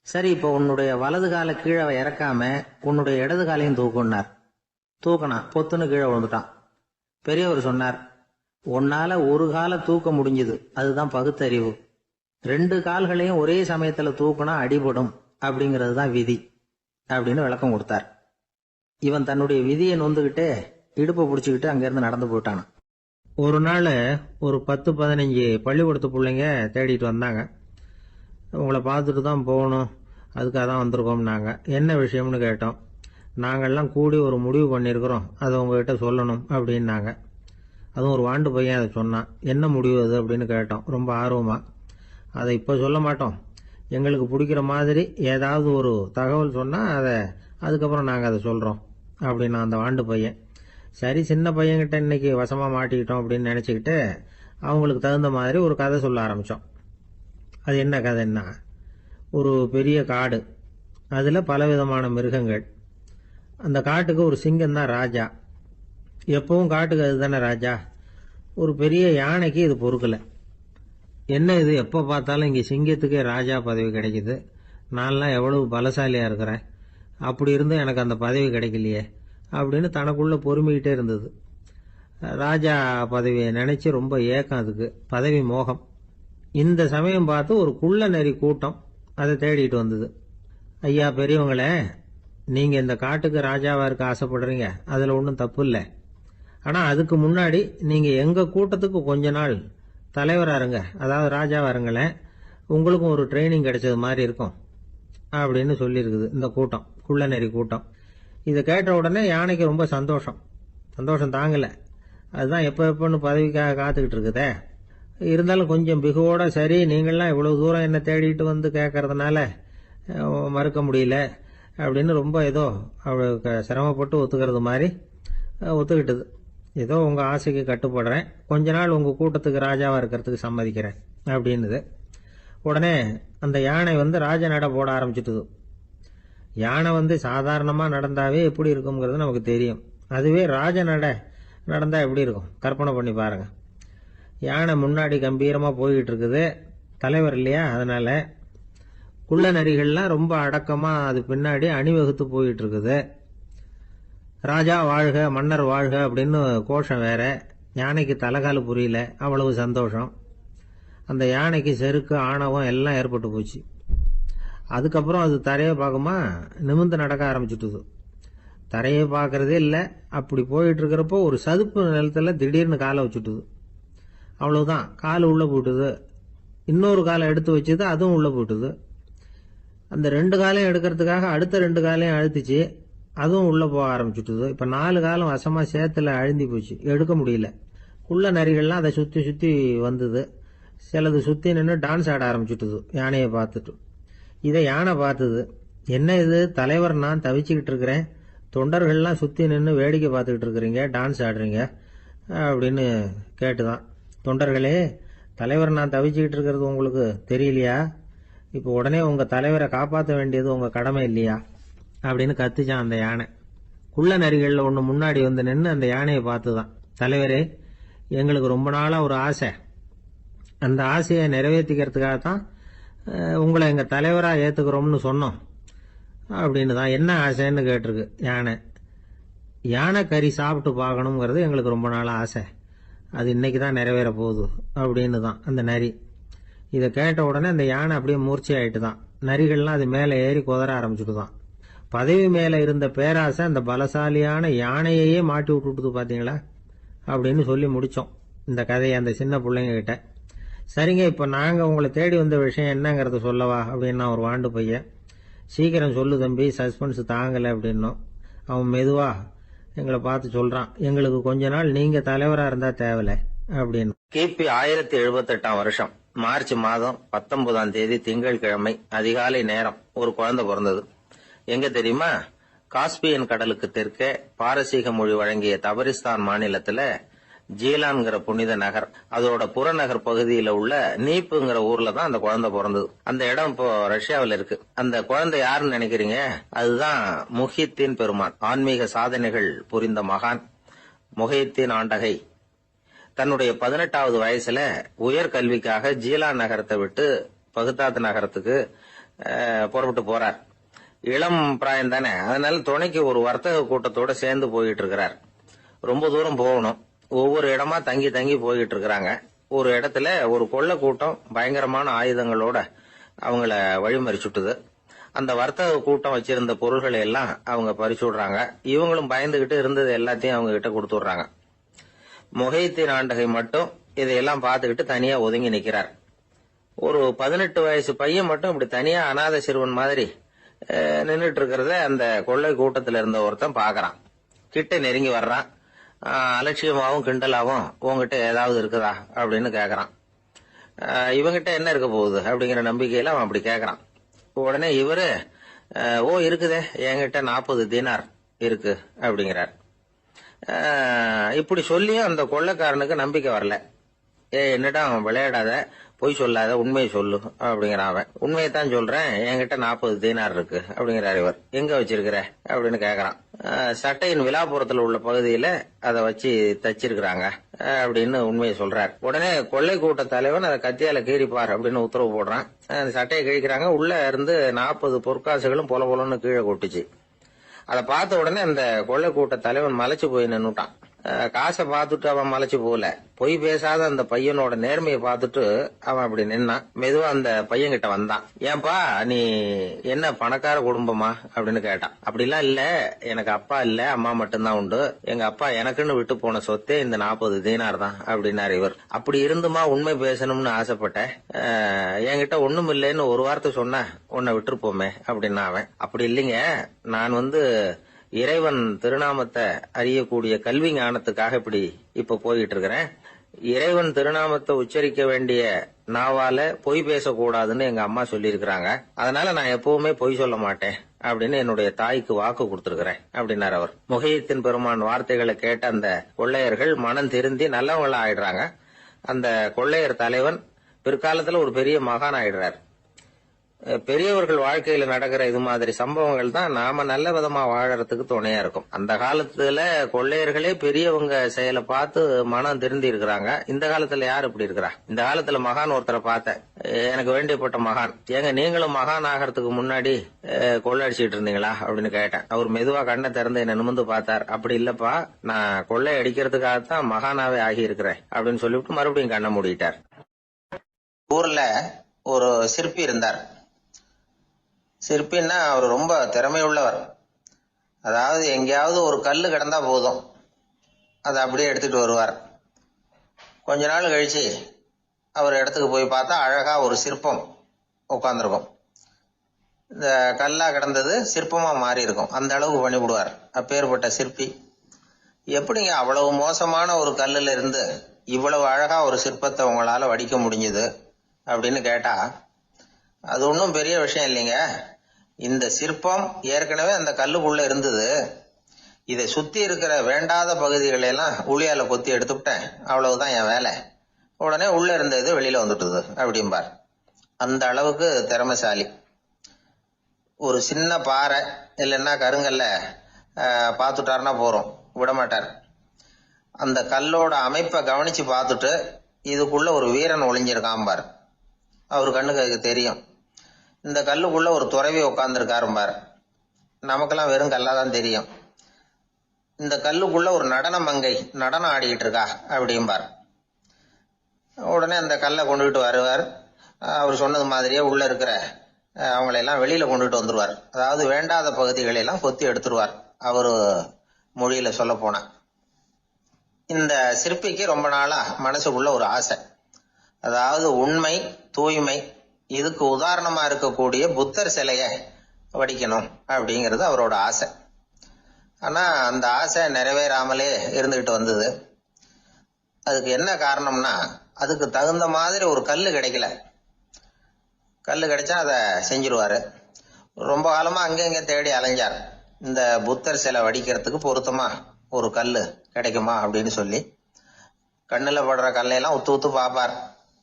சரி, இப்போ உன்னுடைய வலது கால கீழே இறக்காம உன்னுடைய இடது காலையும் தூக்குன்னார். தூக்கணும். பொத்துன்னு கீழே விழுந்துட்டான். பெரியவர் சொன்னார், உன்னால ஒரு காலை தூக்க முடிஞ்சுது, அதுதான் பகுத்தறிவு. 2 கால்களையும் ஒரே சமயத்துல தூக்குனா அடிபடும், அப்படிங்கிறது தான் விதி அப்படின்னு விளக்கம் கொடுத்தார். இவன் தன்னுடைய விதியை நொந்துகிட்டே இடுப்பை பிடிச்சுக்கிட்டு அங்கிருந்து நடந்து போயிட்டான். ஒரு நாள் ஒரு 10-15 பள்ளிக்கூடத்து பிள்ளைங்க தேடிட்டு வந்தாங்க. உங்களை பார்த்துட்டு தான் போகணும், அதுக்காக தான் வந்திருக்கோம்னாங்க. என்ன விஷயம்னு கேட்டோம். நாங்கள்லாம் கூடி ஒரு முடிவு பண்ணியிருக்கிறோம், அதை உங்ககிட்ட சொல்லணும் அப்படின்னாங்க. அதுவும் ஒரு வாண்டு பையன் அதை சொன்னான். என்ன முடிவு அது அப்படின்னு கேட்டோம் ரொம்ப ஆர்வமாக. அதை இப்போ சொல்ல மாட்டோம், எங்களுக்கு பிடிக்கிற மாதிரி ஏதாவது ஒரு தகவல் சொன்னால் அதுக்கப்புறம் நாங்கள் அதை சொல்கிறோம் அப்படின்னா அந்த வாண்டு பையன். சரி, சின்ன பையன்கிட்ட இன்னைக்கு வசமாக மாட்டிக்கிட்டோம் அப்படின்னு நினச்சிக்கிட்டு அவங்களுக்கு தகுந்த மாதிரி ஒரு கதை சொல்ல ஆரம்பித்தோம். அது என்ன கதைன்னா, ஒரு பெரிய காடு, அதில் பலவிதமான மிருகங்கள். அந்த காட்டுக்கு ஒரு சிங்கம் தான் ராஜா. எப்பவும் காட்டுக்கு அது தானே ராஜா. ஒரு பெரிய யானைக்கு இது பொறுக்கலை. என்ன இது, எப்போ பார்த்தாலும் இங்கே சிங்கத்துக்கே ராஜா பதவி கிடைக்குது, நான்லாம் எவ்வளவு பலசாலியாக இருக்கிறேன், அப்படி இருந்தும் எனக்கு அந்த பதவி கிடைக்கலையே அப்படின்னு தனக்குள்ளே பொறுமிக்கிட்டே இருந்தது. ராஜா பதவியை நினச்சி ரொம்ப ஏக்கம், அதுக்கு பதவி மோகம். இந்த சமயம் பார்த்து ஒரு குள்ள நரி கூட்டம் அதை தேடிட்டு வந்தது. ஐயா பெரியவங்களே, நீங்கள் இந்த காட்டுக்கு ராஜாவாக இருக்க ஆசைப்படுறீங்க, அதில் ஒன்றும் தப்பு இல்லை. ஆனால் அதுக்கு முன்னாடி நீங்கள் எங்கள் கூட்டத்துக்கு கொஞ்ச நாள் தலைவராக இருங்க, அதாவது ராஜாவாக இருங்களேன், உங்களுக்கும் ஒரு ட்ரைனிங் கிடைச்சது மாதிரி இருக்கும் அப்படின்னு சொல்லியிருக்குது இந்த கூட்டம், குள்ள நெறி கூட்டம். இதை கேட்ட உடனே யானைக்கு ரொம்ப சந்தோஷம் தாங்கலை. அதுதான் எப்போன்னு பதவிக்காக காத்துக்கிட்டு இருக்குதே. இருந்தாலும் கொஞ்சம் பிகுவோட, சரி நீங்கள்லாம் இவ்வளவு தூரம் என்ன தேடிட்டு வந்து கேட்கறதுனால மறுக்க முடியல அப்படின்னு ரொம்ப ஏதோ அவளுக்கு சிரமப்பட்டு ஒத்துக்கிறது மாதிரி ஒத்துக்கிட்டது. ஏதோ உங்கள் ஆசைக்கு கட்டுப்படுறேன், கொஞ்ச நாள் உங்கள் கூட்டத்துக்கு ராஜாவாக இருக்கிறதுக்கு சம்மதிக்கிறேன் அப்படின்னுது. உடனே அந்த யானை ராஜ நட போட ஆரம்பிச்சிட்டுது. யானை சாதாரணமாக நடந்தாவே எப்படி இருக்குங்கிறது நமக்கு தெரியும். அதுவே ராஜ நடந்தால் எப்படி இருக்கும் கற்பனை பண்ணி பாருங்க. யானை முன்னாடி கம்பீரமாக போய்கிட்டு இருக்குது, தலைவர் இல்லையா, அதனால குள்ள நரிகள்லாம் ரொம்ப அடக்கமாக அது பின்னாடி அணிவகுத்து போயிட்டு இருக்குது. ராஜா வாழ்க, மன்னர் வாழ்க அப்படின்னு கோஷம் வேற. யானைக்கு தலைகால் புரியல, அவ்வளவு சந்தோஷம். அந்த யானைக்கு செருக்கு, ஆணவம் எல்லாம் ஏற்பட்டு போச்சு. அதுக்கப்புறம் அது தரையை பார்க்குமா, நிமிர்ந்து நடக்க ஆரம்பிச்சுட்டுது. தரையை பார்க்கறதே இல்லை. அப்படி போயிட்டு இருக்கிறப்போ ஒரு சதுப்பு நிலத்தில் திடீர்னு காலை வச்சுட்டுது. அவ்வளவுதான், கால் உள்ளே போயிட்டுது. இன்னொரு காலை எடுத்து வச்சுது, அதுவும் உள்ளே போயிட்டுது. அந்த 2 காலையும் எடுக்கிறதுக்காக அடுத்த 2 காலையும் அழுத்திச்சு, அதுவும் உள்ளே போக ஆரம்பிச்சுட்டுது. இப்போ 4 காலம் வசமாக சேத்துல அழுந்தி போச்சு, எடுக்க முடியல. குள்ள நரிகள்லாம் அதை சுற்றி சுற்றி வந்தது. சிலது சுற்றி நின்று டான்ஸ் ஆட ஆரம்பிச்சுட்டுது யானையை பார்த்துட்டு. இதை யானை பார்த்தது. என்ன இது, தலைவர் நான் தவிச்சுக்கிட்டு இருக்கிறேன், தொண்டர்கள்லாம் சுற்றி நின்று வேடிக்கை பார்த்துக்கிட்டு இருக்கிறீங்க, டான்ஸ் ஆடுறீங்க அப்படின்னு கேட்டுதான். தொண்டர்களே, தலைவர் நான் தவிச்சுக்கிட்டு இருக்கிறது உங்களுக்கு தெரியலையா? இப்போ உடனே உங்கள் தலைவரை காப்பாற்ற வேண்டியது உங்கள் கடமை இல்லையா அப்படின்னு கத்துச்சான் அந்த யானை. குள்ள நரிகளில் ஒன்று முன்னாடி நின்று அந்த யானையை பார்த்து தான், தலைவரே எங்களுக்கு ரொம்ப நாளாக ஒரு ஆசை, அந்த ஆசையை நிறைவேற்றிக்கிறதுக்காகத்தான் உங்களை எங்கள் தலைவராக ஏற்றுக்கிறோம்னு சொன்னோம் அப்படின்னு தான். என்ன ஆசைன்னு கேட்டிருக்கு யானை. யானை கறி சாப்பிட்டு பார்க்கணுங்கிறது எங்களுக்கு ரொம்ப நாளாக ஆசை, அது இன்னைக்கு தான் நிறைவேற போகுது அப்படின்னு தான் அந்த நரி. இதை கேட்ட உடனே அந்த யானை அப்படியே மூர்ச்சி ஆயிட்டு தான். நரிகள்லாம் அது மேலே ஏறி குதற ஆரம்பிச்சுட்டு தான். பதவி மேலே இருந்த பேராசை அந்த பலசாலியான யானையையே மாட்டி விட்டுட்டுது பார்த்தீங்களா அப்படின்னு சொல்லி முடித்தோம் இந்த கதையை அந்த சின்ன பிள்ளைங்க கிட்ட. சரிங்க, இப்போ நாங்கள் உங்களை தேடி வந்த விஷயம் என்னங்கிறத சொல்லவா அப்படின்னா ஒரு வாண்டு பையன். சீக்கிரம் சொல்லு தம்பி, சஸ்பென்ஸ் தாங்கலை அப்படின்னோம். அவன் மெதுவா எங்களை பார்த்து சொல்றான், எங்களுக்கு கொஞ்ச நாள் நீங்க தலைவரா இருந்தா தேவலை அப்படின்னு. கிபி 1078 வருஷம் மார்ச் மாதம் 19ஆம் தேதி திங்கட்கிழமை அதிகாலை நேரம் ஒரு குழந்தை பிறந்தது. எங்க தெரியுமா? காஸ்பியன் கடலுக்கு தெற்கே பாரசீக மொழி வழங்கிய தபரிஸ்தான் மாநிலத்துல ஜீலான்கிற புனித நகர், அதோட புறநகர் பகுதியில உள்ள நீப்புங்கிற ஊர்ல தான் அந்த குழந்தை பிறந்தது. அந்த இடம் இப்போ ரஷ்யாவில் இருக்கு. அந்த குழந்தை யாருன்னு நினைக்கிறீங்க? அதுதான் முஹித்தீன் பெருமான், ஆன்மீக சாதனைகள் புரிந்த மகான் முஹித்தீன் ஆண்டகை. தன்னுடைய 18வது வயசுல உயர்கல்விக்காக ஜீலான் நகரத்தை விட்டு பகுதாத் நகரத்துக்கு புறப்பட்டு போறார். இளம் பிராயம் தானே, அதனால துணைக்கு ஒரு வர்த்தக கூட்டத்தோட சேர்ந்து போயிட்டு இருக்கிறார். ரொம்ப தூரம் போகணும், ஒவ்வொரு இடமா தங்கி தங்கி போயிட்டு இருக்கிறாங்க. ஒரு இடத்துல ஒரு கொள்ள கூட்டம் பயங்கரமான ஆயுதங்களோட அவங்கள வழிமறிச்சுட்டுது. அந்த வர்த்தக கூட்டம் வச்சிருந்த பொருள்களை எல்லாம் அவங்க பறிச்சு விடுறாங்க. இவங்களும் பயந்துகிட்டு இருந்தது எல்லாத்தையும் அவங்க கிட்ட கொடுத்துடுறாங்க. முகைத்தீன் ஆண்டகை மட்டும் இதையெல்லாம் பார்த்துக்கிட்டு தனியா ஒதுங்கி நிக்கிறார். ஒரு 18 வயசு பையன் மட்டும் இப்படி தனியா அனாதை சிறுவன் மாதிரி நின்றுட்டு இருக்கிறத அந்த கொள்ளை கூட்டத்துல இருந்த ஒருத்தன் பாக்குறான். கிட்ட நெருங்கி வர்றான். அலட்சியமாவும் கிண்டலாவும் உங்ககிட்ட ஏதாவது இருக்குதா அப்படின்னு கேக்குறான். இவங்கிட்ட என்ன இருக்க போகுது அப்படிங்கிற நம்பிக்கையில அவன் அப்படி கேக்குறான். உடனே இவரு ஓ இருக்குதே, என்கிட்ட 40 தீனார் இருக்கு அப்படிங்கிறார். இப்படி சொல்லியும் அந்த கொள்ளைக்காரனுக்கு நம்பிக்கை வரல. என்னடா அவன் விளையாடாத, பொய் சொல்லாத, உண்மையை சொல்லு அப்படிங்கிறான். அவன் உண்மையைத்தான் சொல்றேன், என்கிட்ட 40 தீனார் இருக்கு அப்படிங்கிறார். இவர் எங்க வச்சிருக்கிற அப்படின்னு கேக்குறான். சட்டையின் விழாப்புறத்துல உள்ள பகுதியில அதை வச்சு தச்சிருக்கிறாங்க அப்படின்னு உண்மையை சொல்றார். உடனே கொள்ளை கூட்ட தலைவன் அதை கத்தியால கீறிப்பார் அப்படின்னு உத்தரவு போடுறான். அந்த சட்டையை கிழிக்கிறாங்க. உள்ள இருந்து 40 பொற்காசுகளும் பொல பொலன்னு கீழே கொட்டுச்சு. அதை பார்த்த உடனே அந்த கொள்ளை கூட்ட தலைவன் மலைச்சு போய் நின்னுட்டான். காசை பார்த்துட்டு அவன் மலைச்சு போகல, பொய் பேசாத அந்த பையனோட நேர்மையை பார்த்துட்டு அவன் அப்படி நின்னான். மெதுவா அந்த பையன் கிட்ட வந்தான். ஏன்பா நீ என்ன பணக்கார குடும்பமா அப்படின்னு கேட்டான். அப்படிலாம் இல்ல, எனக்கு அப்பா இல்ல, அம்மா மட்டும்தான் உண்டு. எங்க அப்பா எனக்குன்னு விட்டு போன சொத்தே இந்த 40 தீனார் தான் அப்படின்னாரு இவர். அப்படி இருந்துமா உண்மை பேசணும்னு ஆசைப்பட்டேன், என்கிட்ட ஒண்ணும் இல்லைன்னு ஒரு வார்த்தை சொன்ன உன்னை விட்டுருப்போமே அப்படின்னா அவன். அப்படி இல்லைங்க, நான் இறைவன் திருநாமத்தை அறியக்கூடிய கல்வி ஞானத்துக்காக இப்ப போயிட்டு இருக்கிறேன். இறைவன் திருநாமத்தை உச்சரிக்க வேண்டிய நாவால பொய் பேசக்கூடாதுன்னு எங்க அம்மா சொல்லி இருக்கிறாங்க. அதனால நான் எப்பவுமே பொய் சொல்ல மாட்டேன் அப்படின்னு என்னுடைய தாய்க்கு வாக்கு கொடுத்திருக்கிறேன் அப்படின்னாரு அவர். முகையத்தின் பெருமான் வார்த்தைகளை கேட்ட அந்த கொள்ளையர்கள் மனம் திருந்தி நல்லவங்களா ஆயிடுறாங்க. அந்த கொள்ளையர் தலைவன் பிற்காலத்துல ஒரு பெரிய மகான் ஆயிடுறார். பெரியவர்கள் வாழ்க்கையில நடக்கிற இது மாதிரி சம்பவங்கள் தான் நாம நல்ல விதமா வாழறதுக்கு துணையா இருக்கும். அந்த காலத்துல கொள்ளையர்களே பெரியவங்க செயலை பார்த்து மனம் திருந்தி இருக்கிறாங்க. இந்த காலத்துல யார் இப்படி இருக்கிறா? இந்த காலத்துல மகான் ஒருத்தரை பார்த்தேன், எனக்கு வேண்டியப்பட்ட மகான். ஏங்க நீங்களும் மகான் ஆகிறதுக்கு முன்னாடி கொள்ளை அடிச்சுட்டு இருந்தீங்களா அப்படின்னு கேட்டேன். அவர் மெதுவா கண்ணை திறந்து என்ன நிமிந்து பார்த்தார். அப்படி இல்லப்பா, நான் கொள்ளை அடிக்கிறதுக்காகத்தான் மகானாவே ஆகி இருக்கிறேன் அப்படின்னு சொல்லிவிட்டு மறுபடியும் கண்ணை மூடிட்டார். ஊர்ல ஒரு சிற்பி இருந்தார். சிற்பின்னா அவர் ரொம்ப திறமையுள்ளவர். அதாவது எங்கேயாவது ஒரு கல்லு கிடந்தா போதும், அதை அப்படியே எடுத்துட்டு வருவார். கொஞ்ச நாள் கழிச்சு அவர் இடத்துக்கு போய் பார்த்தா அழகா ஒரு சிற்பம் உட்கார்ந்துருக்கும். இந்த கல்லா கிடந்தது சிற்பமா மாறி இருக்கும். அந்த அளவுக்கு பண்ணிவிடுவார் அப்பேற்பட்ட சிற்பி. எப்படிங்க அவ்வளவு மோசமான ஒரு கல்லுல இருந்து இவ்வளவு அழகா ஒரு சிற்பத்தை உங்களால வடிக்க முடிஞ்சது அப்படின்னு கேட்டா, அது ஒன்றும் பெரிய விஷயம் இல்லைங்க. இந்த சிற்பம் ஏற்கனவே அந்த கல்லுக்குள்ள இருந்தது. இதை சுத்தி இருக்கிற வேண்டாத பகுதிகளெல்லாம் உளியால கொத்தி எடுத்துவிட்டேன், அவ்வளவுதான் என் வேலை. உடனே உள்ள இருந்தது வெளியில வந்துட்டுது அப்படிம்பார். அந்த அளவுக்கு திறமைசாலி. ஒரு சின்ன பாறை இல்லைன்னா கருங்கல்ல பார்த்துட்டாருன்னா போறோம், விடமாட்டார். அந்த கல்லோட அமைப்பை கவனிச்சு பார்த்துட்டு இதுக்குள்ள ஒரு வீரன் ஒளிஞ்சிருக்காம்பார். அவர் கண்ணுக்கு அதுக்கு தெரியும். இந்த கல்லுக்குள்ள ஒரு துறவி உட்கார்ந்துருக்காரும்பார். நமக்கெல்லாம் வெறும் கல்லாதான் தெரியும். இந்த கல்லுக்குள்ள ஒரு நடன மங்கை நடனம் ஆடிக்கிட்டு இருக்கா அப்படிம்பார். உடனே அந்த கல்லை கொண்டுகிட்டு வருவார். அவர் சொன்னது மாதிரியே உள்ள இருக்கிற அவங்களையெல்லாம் வெளியில கொண்டுட்டு வந்துருவார். அதாவது வேண்டாத பகுதிகளெல்லாம் கொத்தி எடுத்துருவார். அவரு மொழியில சொல்ல போனா, இந்த சிற்பிக்கு ரொம்ப நாளா மனசுக்குள்ள ஒரு ஆசை. அதாவது உண்மை, தூய்மை, இதுக்கு உதாரணமா இருக்கக்கூடிய புத்தர் சிலைய வடிக்கணும் அப்படிங்கிறது அவரோட ஆசை. ஆனா அந்த ஆசை நிறைவேறாமலே இருந்துகிட்டு வந்தது. அதுக்கு என்ன காரணம்னா, அதுக்கு தகுந்த மாதிரி ஒரு கல்லு கிடைக்கல. கல்லு கிடைச்சா அதை செஞ்சிருவாரு. ரொம்ப காலமா அங்கங்க தேடி அலைஞ்சார். இந்த புத்தர் சிலை வடிக்கிறதுக்கு பொருத்தமா ஒரு கல்லு கிடைக்குமா அப்படின்னு சொல்லி கண்ணுல படுற கல்லையெல்லாம் உத்து உத்து பார்ப்பார்.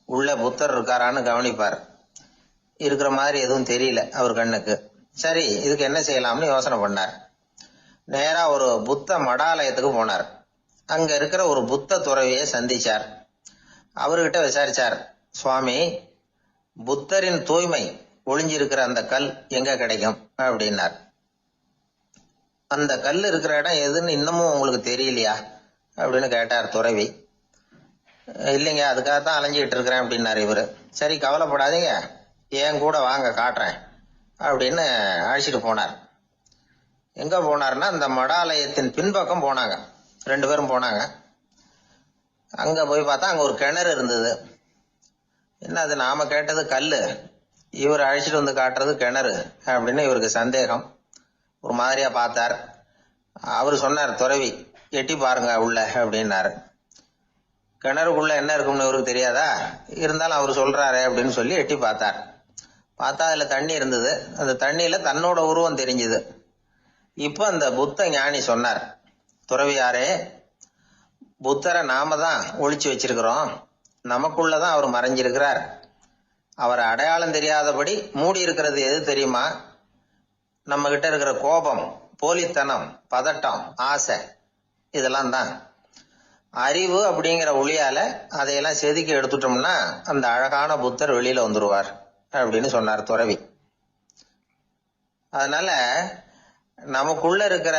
உள்ள புத்தர் இருக்காரான்னு கவனிப்பார். இருக்கிற மாதிரி எதுவும் தெரியல அவர் கண்ணுக்கு. சரி, இதுக்கு என்ன செய்யலாம்னு யோசனை பண்ணார். நேரா ஒரு புத்த மடாலயத்துக்கு போனார். அங்க இருக்கிற ஒரு புத்த துறவியை சந்திச்சார். அவர்கிட்ட விசாரிச்சார், சுவாமி, புத்தரின் தூய்மை ஒளிஞ்சிருக்கிற அந்த கல் எங்க கிடைக்கும் அப்படின்னார். அந்த கல் இருக்கிற இடம் எதுன்னு இன்னமும் உங்களுக்கு தெரியலையா அப்படின்னு கேட்டார் துறவி. இல்லைங்க, அதுக்காகத்தான் அலைஞ்சிக்கிட்டு இருக்கிறேன் அப்படின்னாரு இவரு. சரி, கவலைப்படாதீங்க, ஏன் கூட வாங்க காட்டுறேன் அப்படின்னு அழைச்சிட்டு போனார். எங்க போனார்னா, அந்த மடாலயத்தின் பின்பக்கம் போனாங்க. 2 பேரும் போனாங்க. அங்க போய் பார்த்தா அங்க ஒரு கிணறு இருந்தது. என்ன அது, நாம கேட்டது கல்லு, இவர் அழைச்சிட்டு வந்து காட்டுறது கிணறு அப்படின்னு இவருக்கு சந்தேகம். ஒரு மாதிரியா பார்த்தார். அவரு சொன்னார், துறவி எட்டி பாருங்க உள்ள அப்படின்னாரு. கிணறுக்குள்ள என்ன இருக்கும்னு இவருக்கு தெரியாதா, இருந்தாலும் அவர் சொல்றாரு அப்படின்னு சொல்லி எட்டி பார்த்தார். பார்த்தா அதுல தண்ணி இருந்தது. அந்த தண்ணியில தன்னோட உருவம் தெரிஞ்சுது. இப்ப அந்த புத்த ஞானி சொன்னார், துறவியாரே, புத்தரை நாம தான் ஒளிச்சு வச்சிருக்கிறோம், நமக்குள்ளதான் அவர் மறைஞ்சிருக்கிறார். அவரை அடையாளம் தெரியாதபடி மூடி இருக்கிறது எது தெரியுமா? நம்ம கிட்ட இருக்கிற கோபம், போலித்தனம், பதட்டம், ஆசை, இதெல்லாம் தான். அறிவு அப்படிங்கிற ஒளியால அதையெல்லாம் செதுக்கி எடுத்துட்டோம்னா அந்த அழகான புத்தர் வெளியில வந்துருவார் அப்படின்னு சொன்னார் துறவி. அதனால நமக்குள்ள இருக்கிற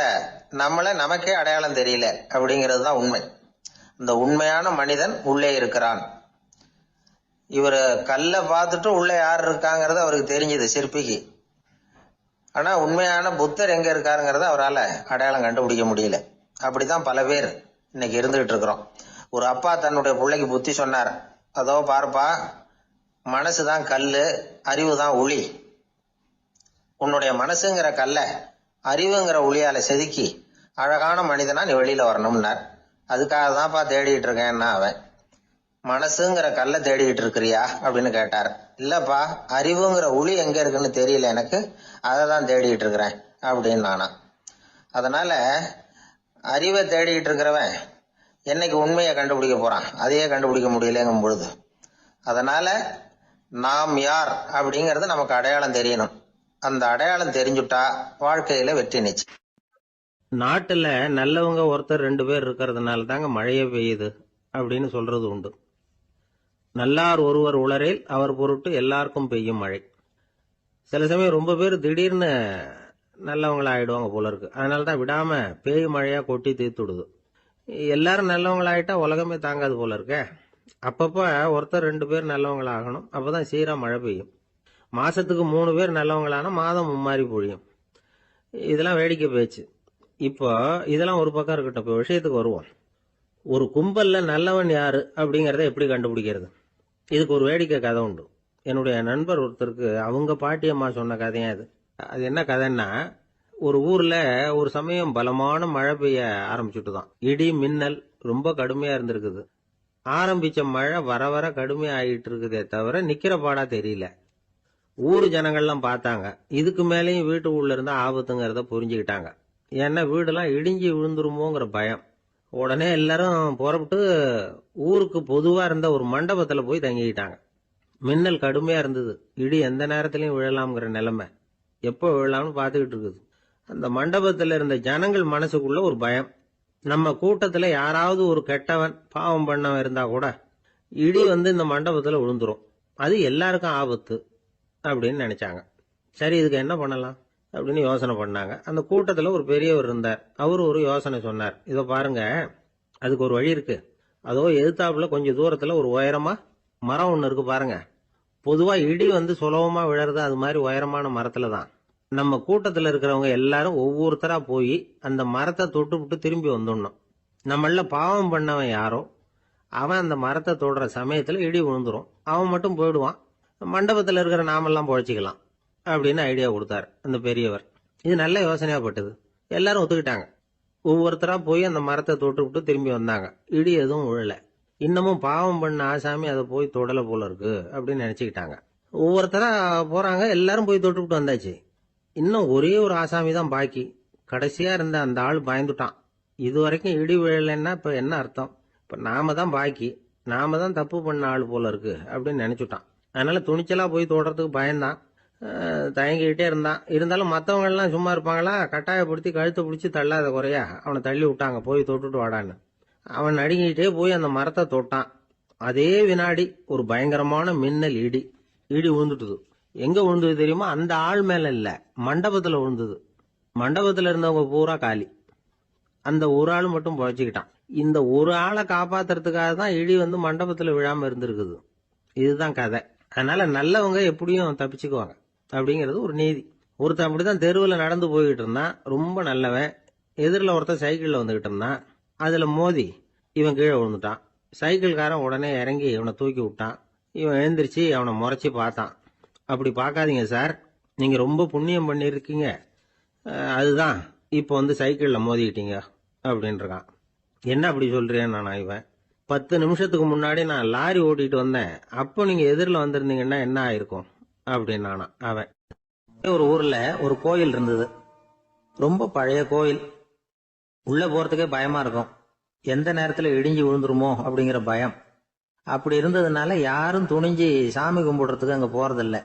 நம்மள நமக்கே அடையாளம் தெரியல அப்படிங்கிறது தான் உண்மை. இந்த உண்மையான மனிதன் உள்ளே இருக்கிறான். இவர் கல்லை பார்த்துட்டு உள்ள யார் இருக்காங்கிறது அவருக்கு தெரிஞ்சது சிற்பிக்கு. ஆனா உண்மையான புத்தர் எங்க இருக்காருங்கிறத அவரால் அடையாளம் கண்டுபிடிக்க முடியல. அப்படிதான் பல பேர் இன்னைக்கு இருந்துகிட்டு இருக்கிறோம். ஒரு அப்பா தன்னுடைய பிள்ளைக்கு புத்தி சொன்னார், அதோ பார்ப்பா, மனசுதான் கல்லு, அறிவு தான் ஒளி. உன்னுடைய மனசுங்கிற கல்ல அறிவுங்கிற ஒளியால செதுக்கி அழகான மனிதனா நீ வெளியில வரணும்னார். அதுக்காக தான்ப்பா தேடிட்டு இருக்கேன்னா அவன். மனசுங்கிற கல்ல தேடிக்கிட்டு இருக்கிறியா அப்படின்னு கேட்டார். இல்லப்பா, அறிவுங்கிற ஒளி எங்க இருக்குன்னு தெரியல எனக்கு, அதை தான் தேடிக்கிட்டு இருக்கிறேன் அப்படின்னு நானா. அதனால அறிவை தேடிக்கிட்டு இருக்கிறவன் என்னைக்கு உண்மையை கண்டுபிடிக்க போறான்? அதையே கண்டுபிடிக்க முடியலங்கும் பொழுது. அதனால நாம் யார் அப்படிங்கறது நமக்கு அடையாளம் தெரியணும். அந்த அடையாளம் தெரிஞ்சுட்டா வாழ்க்கையில வெற்றி நிச்சயம். நாட்டுல நல்லவங்க ஒருத்தர் 2 பேர் இருக்கிறதுனால தாங்க மழையே பெய்யுது அப்படின்னு சொல்றது உண்டு. நல்லார் ஒருவர் உளரேல் அவர் பொருட்டு எல்லாருக்கும் பெய்யும் மழை. சில சமயம் ரொம்ப பேர் திடீர்னு நல்லவங்களா ஆயிடுவாங்க போல இருக்கு. அதனாலதான் விடாம பேய் மழையா கொட்டி தீர்த்துடுது. எல்லாரும் நல்லவங்களாயிட்டா உலகமே தாங்காது போல இருக்க. அப்பப்ப ஒருத்தர் 2 பேர் நல்லவங்களா ஆகணும். அப்பதான் சீரா மழை பெய்யும். மாசத்துக்கு 3 பேர் நல்லவங்களானா மாதம் மும்மாரி பொழியும். இதெல்லாம் வேடிக்கை பேச்சு. இப்போ இதெல்லாம் ஒரு பக்கம் இருக்கட்டும். இப்போ விஷயத்துக்கு வருவோம். ஒரு கும்பல்ல நல்லவன் யாரு அப்படிங்கறத எப்படி கண்டுபிடிக்கிறது? இதுக்கு ஒரு வேடிக்கை கதை உண்டு. என்னுடைய நண்பர் ஒருத்தருக்கு அவங்க பாட்டியம்மா சொன்ன கதையா இது. அது என்ன கதைன்னா, ஒரு ஊர்ல ஒரு சமயம் பலமான மழை பெய்ய ஆரம்பிச்சுட்டுதான். இடி மின்னல் ரொம்ப கடுமையா இருந்திருக்குது. ஆரம்பிச்ச மழை வர வர கடுமையா ஆகிட்டு இருக்குதே தவிர நிக்கிற பாடா தெரியல. ஊர் ஜனங்கள்லாம் பார்த்தாங்க. இதுக்கு மேலேயும் வீட்டுக்குள்ள இருந்தா ஆபத்துங்கிறத புரிஞ்சுக்கிட்டாங்க. ஏன்னா வீடெல்லாம் இடிஞ்சு விழுந்துருமோங்கிற பயம். உடனே எல்லாரும் புறப்பட்டு ஊருக்கு பொதுவா இருந்த ஒரு மண்டபத்துல போய் தங்கிக்கிட்டாங்க. மின்னல் கடுமையா இருந்தது. இடி எந்த நேரத்திலயும் விழலாம்ங்கிற நிலைமை. எப்போ விழலாம்னு பார்த்துக்கிட்டு இருக்குது. அந்த மண்டபத்துல இருந்த ஜனங்கள் மனசுக்குள்ள ஒரு பயம். நம்ம கூட்டத்துல யாராவது ஒரு கெட்டவன் பாவம் பண்ணவன் இருந்தா கூட இடி வந்து இந்த மண்டபத்துல விழுந்துரும், அது எல்லாருக்கும் ஆபத்து அப்படின்னு நினைச்சாங்க. சரி, இதுக்கு என்ன பண்ணலாம் அப்படின்னு யோசனை பண்ணாங்க. அந்த கூட்டத்துல ஒரு பெரியவர் இருந்தார். அவரு ஒரு யோசனை சொன்னார். இதை பாருங்க, அதுக்கு ஒரு வழி இருக்கு. அதோ எதிர்த்தாப்புல கொஞ்சம் தூரத்துல ஒரு உயரமா மரம் ஒண்ணு இருக்கு பாருங்க. பொதுவா இடி வந்து சுலபமா விழறது அது மாதிரி உயரமான மரத்துல தான். நம்ம கூட்டத்துல இருக்கிறவங்க எல்லாரும் ஒவ்வொருத்தரா போய் அந்த மரத்தை தொட்டு விட்டு திரும்பி வந்துடணும். நம்மள பாவம் பண்ணவன் யாரோ அவன் அந்த மரத்தை தொடுற சமயத்துல இடி விழுந்துரும், அவன் மட்டும் போயிடுவான். மண்டபத்துல இருக்கிற நாமெல்லாம் பொழைச்சிக்கலாம் அப்படின்னு ஐடியா கொடுத்தாரு அந்த பெரியவர். இது நல்ல யோசனையா பட்டது. எல்லாரும் ஒத்துக்கிட்டாங்க. ஒவ்வொருத்தரா போய் அந்த மரத்தை தொட்டு விட்டு திரும்பி வந்தாங்க. இடி எதுவும் விழல. இன்னமும் பாவம் பண்ண ஆசாமி அதை போய் தொடல போல இருக்கு அப்படின்னு நினைச்சுக்கிட்டாங்க. ஒவ்வொருத்தரா போறாங்க. எல்லாரும் போய் தொட்டு விட்டு வந்தாச்சு. இன்னும் ஒரே ஒரு ஆசாமி தான் பாக்கி. கடைசியா இருந்த அந்த ஆள் பயந்துட்டான். இது வரைக்கும் இடி விழலைன்னா இப்ப என்ன அர்த்தம்? இப்ப நாம தான் பாக்கி, நாம தான் தப்பு பண்ண ஆள் போல இருக்கு அப்படின்னு நினைச்சுட்டான். அதனால துணிச்சலா போய் தொடுறதுக்கு பயந்தான். தயங்கிக்கிட்டே இருந்தான். இருந்தாலும் மற்றவங்க எல்லாம் சும்மா இருப்பாங்களா? கட்டாயப்படுத்தி கழுத்தை பிடிச்சி தள்ளாத குறையா அவனை தள்ளி விட்டாங்க. போய் தொட்டுட்டு வாடான்னு. அவன் நடுங்கிட்டே போய் அந்த மரத்தை தொட்டான். அதே வினாடி ஒரு பயங்கரமான மின்னல் இடி விழுந்துட்டுது. எங்க விழுந்தது தெரியுமா? அந்த ஆள் மேல இல்ல, மண்டபத்துல விழுந்தது. மண்டபத்துல இருந்தவங்க பூரா காலி. அந்த ஒரு ஆள் மட்டும் பொழைச்சிக்கிட்டான். இந்த ஒரு ஆளை காப்பாத்துறதுக்காக தான் இடி வந்து மண்டபத்துல விழாம இருந்திருக்குது. இதுதான் கதை. அதனால நல்லவங்க எப்படியும் தப்பிச்சுக்குவாங்க அப்படிங்கிறது ஒரு நீதி. ஒருத்தன் அப்படிதான் தெருவில் நடந்து போய்கிட்டு இருந்தான், ரொம்ப நல்லவன். எதிரில் ஒருத்தன் சைக்கிள்ல வந்துகிட்டு இருந்தான். அதுல மோதி இவன் கீழே விழுந்துட்டான். சைக்கிள்காரன் உடனே இறங்கி இவனை தூக்கி விட்டான். இவன் எழுந்திரிச்சு அவனை முறைச்சி பார்த்தான். அப்படி பார்க்காதீங்க சார், நீங்கள் ரொம்ப புண்ணியம் பண்ணியிருக்கீங்க, அதுதான் இப்போ வந்து சைக்கிளில் மோதிக்கிட்டீங்க அப்படின்றான். என்ன அப்படி சொல்கிறேன் நான். இவன் 10 நிமிஷத்துக்கு முன்னாடி நான் லாரி ஓட்டிட்டு வந்தேன், அப்போ நீங்கள் எதிரில் வந்திருந்தீங்கன்னா என்ன ஆயிருக்கும் அப்படின்னானா அவன். ஒரு ஊரில் ஒரு கோயில் இருந்தது, ரொம்ப பழைய கோயில். உள்ளே போகிறதுக்கே பயமாக இருக்கும், எந்த நேரத்தில் இடிஞ்சு விழுந்துருமோ அப்படிங்கிற பயம். அப்படி இருந்ததுனால யாரும் துணிஞ்சு சாமி கும்பிடுறதுக்கு அங்கே போகிறதில்ல.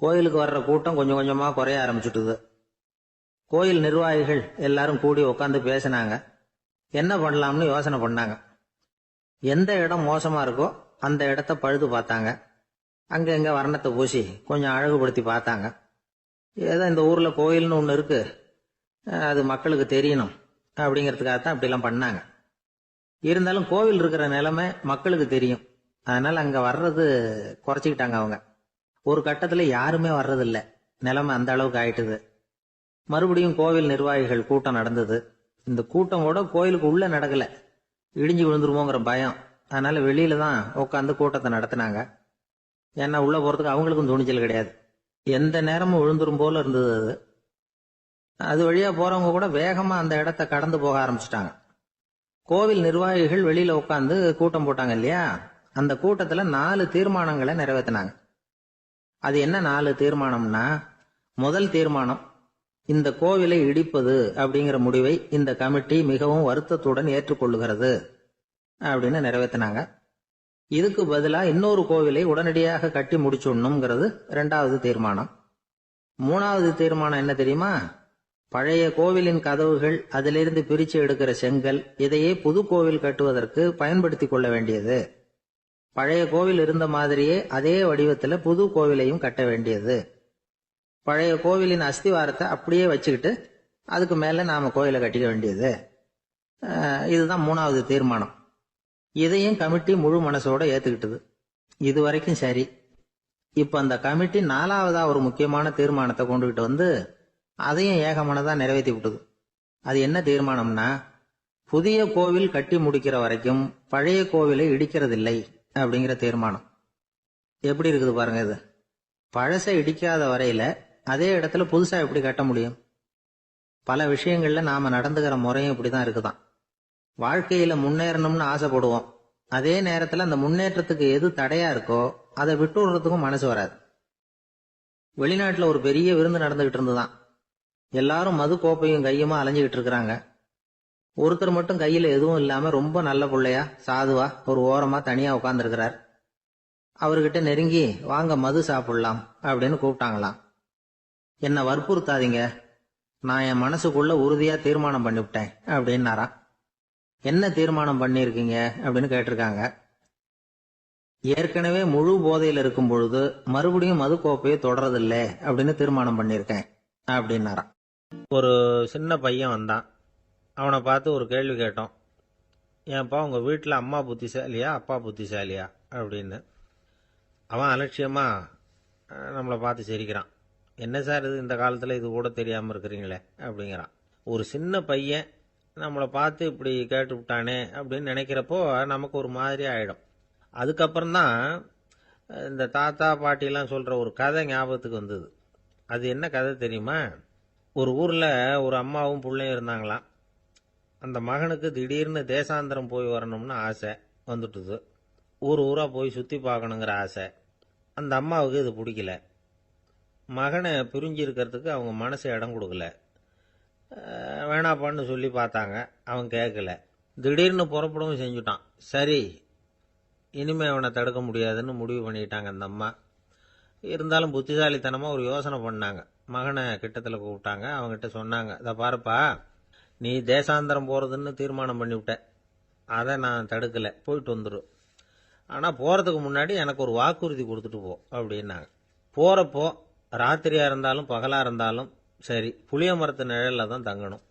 கோயிலுக்கு வர்ற கூட்டம் கொஞ்சம் கொஞ்சமாக குறைய ஆரம்பிச்சுட்டுது. கோயில் நிர்வாகிகள் எல்லாரும் கூடி உட்காந்து பேசினாங்க. என்ன பண்ணலாம்னு யோசனை பண்ணாங்க. எந்த இடம் மோசமாக இருக்கோ அந்த இடத்த பழுது பார்த்தாங்க. அங்கங்க வர்ணத்தை பூசி கொஞ்சம் அழகுபடுத்தி பார்த்தாங்க. ஏதோ இந்த ஊரில் கோயில்னு ஒன்று இருக்கு, அது மக்களுக்கு தெரியணும் அப்படிங்கிறதுக்காகத்தான் இப்படிலாம் பண்ணாங்க. இருந்தாலும் கோவில் இருக்கிற நிலைமை மக்களுக்கு தெரியும், அதனால அங்கே வர்றது குறைச்சிக்கிட்டாங்க அவங்க. ஒரு கட்டத்தில் யாருமே வர்றதில்லை, நிலைமை அந்த அளவுக்கு ஆயிட்டுது. மறுபடியும் கோவில் நிர்வாகிகள் கூட்டம் நடந்தது. இந்த கூட்டம் கூட கோயிலுக்கு உள்ள நடக்கல, இடிஞ்சு விழுந்துருமோங்கிற பயம். அதனால வெளியில தான் உட்காந்து கூட்டத்தை நடத்தினாங்க. ஏன்னா உள்ள போறதுக்கு அவங்களுக்கும் துணிச்சல் கிடையாது, எந்த நேரமும் விழுந்துரும் போல இருந்தது அது. அது வழியா போறவங்க கூட வேகமா அந்த இடத்த கடந்து போக ஆரம்பிச்சிட்டாங்க. கோவில் நிர்வாகிகள் வெளியில உட்காந்து கூட்டம் போட்டாங்க இல்லையா, அந்த கூட்டத்துல 4 தீர்மானங்களை நிறைவேற்றினாங்க. அது என்ன 4 தீர்மானம்னா, முதல் தீர்மானம், இந்த கோவிலை இடிப்பது அப்படிங்கிற முடிவை இந்த கமிட்டி மிகவும் வருத்தத்துடன் ஏற்றுக்கொள்ளுகிறது அப்படின்னு நிறைவேற்றினாங்க. இதுக்கு பதிலா இன்னொரு கோவிலை உடனடியாக கட்டி முடிச்சுடணுங்கிறது 2வது தீர்மானம். 3வது தீர்மானம் என்ன தெரியுமா, பழைய கோவிலின் கதவுகள், அதிலிருந்து பிரிச்சு எடுக்கிற செங்கல், இதையே புது கோவில் கட்டுவதற்கு பயன்படுத்தி கொள்ள வேண்டியது. பழைய கோவில் இருந்த மாதிரியே அதே வடிவத்தில் புது கோவிலையும் கட்ட வேண்டியது. பழைய கோவிலின் அஸ்திவாரத்தை அப்படியே வச்சுக்கிட்டு அதுக்கு மேல நாம கோயிலை கட்டிக்க வேண்டியது. இதுதான் 3வது தீர்மானம். இதையும் கமிட்டி முழு மனசோட ஏத்துக்கிட்டது. இது வரைக்கும் சரி. இப்ப அந்த கமிட்டி 4வதா ஒரு முக்கியமான தீர்மானத்தை கொண்டுகிட்டு வந்து அதையும் ஏகமனதா நிறைவேற்றி விட்டது. அது என்ன தீர்மானம்னா, புதிய கோவில் கட்டி முடிக்கிற வரைக்கும் பழைய கோவிலை இடிக்கிறதில்லை அப்படிங்கிற தீர்மானம். எப்படி இருக்குது பாருங்க இது. பழசை இடிக்காத வரையில அதே இடத்துல புதுசா எப்படி கட்ட முடியும்? பல விஷயங்கள்ல நாம நடந்துகிற முறையும் இப்படிதான் இருக்குதான். வாழ்க்கையில முன்னேறணும்னு ஆசைப்படுவோம், அதே நேரத்துல அந்த முன்னேற்றத்துக்கு எது தடையா இருக்கோ அதை விட்டு விடுறதுக்கும் மனசு வராது. வெளிநாட்டுல ஒரு பெரிய விருந்து நடந்துகிட்டு இருந்துதான். எல்லாரும் மது கோப்பையும் கையுமா அலைஞ்சுகிட்டு இருக்கிறாங்க. ஒருத்தர் மட்டும் கையில எதுவும் இல்லாம ரொம்ப நல்ல பிள்ளையா சாதுவா ஒரு ஓரமா தனியா உட்கார்ந்துருக்கிறார். அவர்கிட்ட நெருங்கி வாங்க மது சாப்பிடலாம் அப்படின்னு கூப்பிட்டாங்களாம். என்ன வற்புறுத்தாதீங்க, நான் என் மனசுக்குள்ள உறுதியா தீர்மானம் பண்ணிவிட்டேன் அப்படின்னாராம். என்ன தீர்மானம் பண்ணியிருக்கீங்க அப்படின்னு கேட்டிருக்காங்க. ஏற்கனவே முழு போதையில் இருக்கும் பொழுது மறுபடியும் மது கோப்பையை தொடரதில்லை அப்படின்னு தீர்மானம் பண்ணியிருக்கேன் அப்படின்னாராம். ஒரு சின்ன பையன் வந்தான். அவனை பார்த்து ஒரு கேள்வி கேட்டோம். ஏன்ப்பா உங்க வீட்டில் அம்மா புத்திசாலியா அப்பா புத்திசாலியா அப்படின்னு. அவன் அலட்சியமா நம்மளை பார்த்து சிரிக்கிறான். என்ன சார் இது, இந்த காலத்தில் இது கூட தெரியாமல் இருக்கிறீங்களே அப்படிங்கிறான். ஒரு சின்ன பையன் நம்மளை பார்த்து இப்படி கேட்டு விட்டானே அப்படின்னு நினைக்கிறப்போ நமக்கு ஒரு மாதிரி ஆகிடும். அதுக்கப்புறம்தான் இந்த தாத்தா பாட்டிலாம் சொல்கிற ஒரு கதை ஞாபகத்துக்கு வந்தது. அது என்ன கதை தெரியுமா? ஒரு ஊரில் ஒரு அம்மாவும் பிள்ளையும் இருந்தாங்களாம். அந்த மகனுக்கு திடீர்னு தேசாந்திரம் போய் வரணும்னு ஆசை வந்துட்டுது. ஊராக போய் சுற்றி பார்க்கணுங்கிற ஆசை. அந்த அம்மாவுக்கு இது பிடிக்கல. மகனை பிரிஞ்சு இருக்கிறதுக்கு அவங்க மனசு இடம் கொடுக்கல. வேணாப்பான்னு சொல்லி பார்த்தாங்க, அவன் கேட்கல. திடீர்னு புறப்படவும் செஞ்சுட்டான். சரி, இனிமே அவனை தடுக்க முடியாதுன்னு முடிவு பண்ணிட்டாங்க அந்த அம்மா. இருந்தாலும் புத்திசாலித்தனமாக ஒரு யோசனை பண்ணாங்க. மகனை கிட்டத்தில் கூப்பிட்டாங்க. அவங்ககிட்ட சொன்னாங்க, இதை பாருப்பா, நீ தேசாந்திரம் போகிறதுன்னு தீர்மானம் பண்ணிவிட்ட, அதை நான் தடுக்கலை, போயிட்டு வந்துடும். ஆனால் போகிறதுக்கு முன்னாடி எனக்கு ஒரு வாக்குறுதி கொடுத்துட்டு போ அப்படின்னாங்க. போகிறப்போ ராத்திரியாக இருந்தாலும் பகலாக இருந்தாலும் சரி புளிய மரத்து நிழலில் தான் தங்கணும்.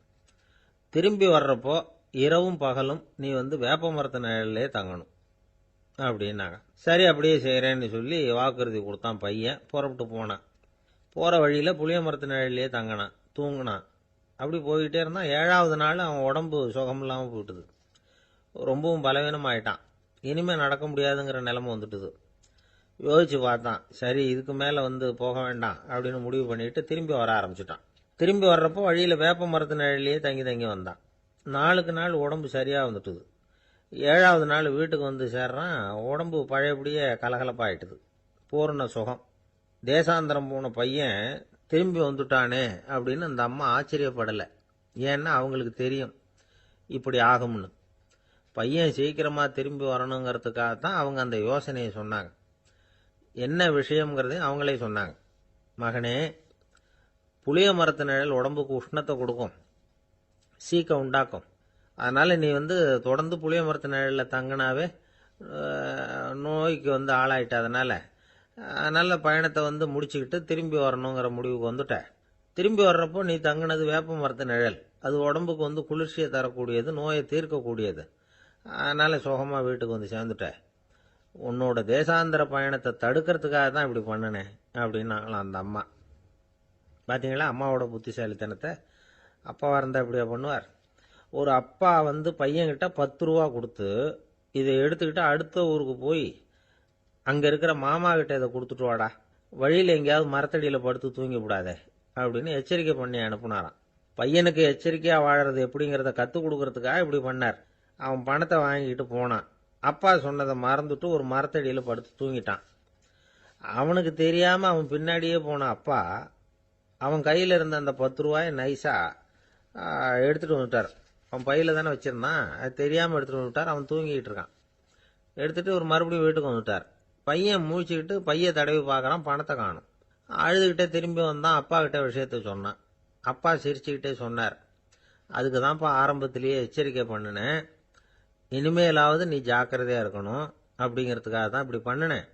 திரும்பி வர்றப்போ இரவும் பகலும் நீ வந்து வேப்ப மரத்து நிழல்லே தங்கணும் அப்படின்னாங்க. சரி அப்படியே செய்கிறேன்னு சொல்லி வாக்குறுதி கொடுத்தான் பையன். புறப்பட்டு போனான். போகிற வழியில் புளிய மரத்து நிழல்லையே தங்கினான், தூங்கினான். அப்படி போய்கிட்டே இருந்தான். 7வது நாள் அவன் உடம்பு சுகம் இல்லாமல் போயிட்டுது. ரொம்பவும் பலவீனமாயிட்டான். இனிமேல் நடக்க முடியாதுங்கிற நிலைமை வந்துட்டுது. யோசிச்சு பார்த்தான். சரி, இதுக்கு மேலே போக வேண்டாம் அப்படின்னு முடிவு பண்ணிட்டு திரும்பி வர ஆரம்பிச்சிட்டான். திரும்பி வர்றப்போ வழியில் வேப்ப மரத்து நிழலையே தங்கி தங்கி வந்தான். நாளுக்கு நாள் உடம்பு சரியாக வந்துட்டுது. 7வது நாள் வீட்டுக்கு சேர்றான். உடம்பு பழையபடியே கலகலப்பாயிட்டுது. பூர்ண சுகம். தேசாந்திரம் போன பையன் திரும்பி வந்துட்டானே அப்படின்னு அந்த அம்மா ஆச்சரியப்படலை. ஏன்னா அவங்களுக்கு தெரியும் இப்படி ஆகும்னு. பையன் சீக்கிரமாக திரும்பி வரணுங்கிறதுக்காக தான் அவங்க அந்த யோசனையை சொன்னாங்க. என்ன விஷயங்கிறதையும் அவங்களே சொன்னாங்க. மகனே, புளிய மரத்து நிழல் உடம்புக்கு உஷ்ணத்தை கொடுக்கும், சீக்கம் உண்டாக்கும். அதனால் நீ தொடர்ந்து புளிய மரத்து நிழலில் தங்கினாவே நோய்க்கு ஆளாயிட்ட. அதனால் பயணத்தை முடிச்சுக்கிட்டு திரும்பி வரணுங்கிற முடிவுக்கு வந்துட்ட. திரும்பி வர்றப்போ நீ தங்கினது வேப்ப மரத்து நிழல். அது உடம்புக்கு குளிர்ச்சியை தரக்கூடியது, நோயை தீர்க்கக்கூடியது. அதனால் சுகமாக வீட்டுக்கு சேர்ந்துட்ட. உன்னோட தேசாந்திர பயணத்தை தடுக்கிறதுக்காக தான் இப்படி பண்ணினேன் அப்படின்னாங்களாம் அந்த அம்மா. பார்த்தீங்களா அம்மாவோட புத்திசாலித்தனத்தை? அப்பாவாக இருந்தால் இப்படியா பண்ணுவார்? ஒரு அப்பா பையன்கிட்ட 10 ரூபா கொடுத்து இதை எடுத்துக்கிட்டு அடுத்த ஊருக்கு போய் அங்கே இருக்கிற மாமா கிட்ட இதை கொடுத்துட்டு வாடா, வழியில் எங்கேயாவது மரத்தடியில் படுத்து தூங்கி விடாதே அப்படின்னு எச்சரிக்கை பண்ணி அனுப்புனாராம். பையனுக்கு எச்சரிக்கையாக வாழறது எப்படிங்கிறத கற்றுக் கொடுக்கறதுக்காக இப்படி பண்ணார். அவன் பணத்தை வாங்கிக்கிட்டு போனான். அப்பா சொன்னதை மறந்துட்டு ஒரு மரத்தடியில் படுத்து தூங்கிட்டான். அவனுக்கு தெரியாமல் அவன் பின்னாடியே போன அப்பா அவன் கையில் இருந்த அந்த 10 ரூபாயை நைஸாக எடுத்துகிட்டு வந்துட்டார். அவன் பையில் தானே வச்சிருந்தான், அது தெரியாமல் எடுத்துகிட்டு வந்துட்டார். அவன் தூங்கிக்கிட்டு இருக்கான். எடுத்துகிட்டு ஒரு மறுபடியும் வீட்டுக்கு வந்துட்டார். பையன் மூழ்கிக்கிட்டு பையை தடவி பார்க்குறான், பணத்தை காணும். அழுதுகிட்டே திரும்பி வந்தான். அப்பா கிட்ட விஷயத்த சொன்னான். அப்பா சிரிச்சுக்கிட்டே சொன்னார், அதுக்கு தான்ப்பா ஆரம்பத்திலேயே எச்சரிக்கை பண்ணினேன், இனிமேலாவது நீ ஜாக்கிரதையாக இருக்கணும் அப்படிங்கிறதுக்காக தான் இப்படி பண்ணினேன்.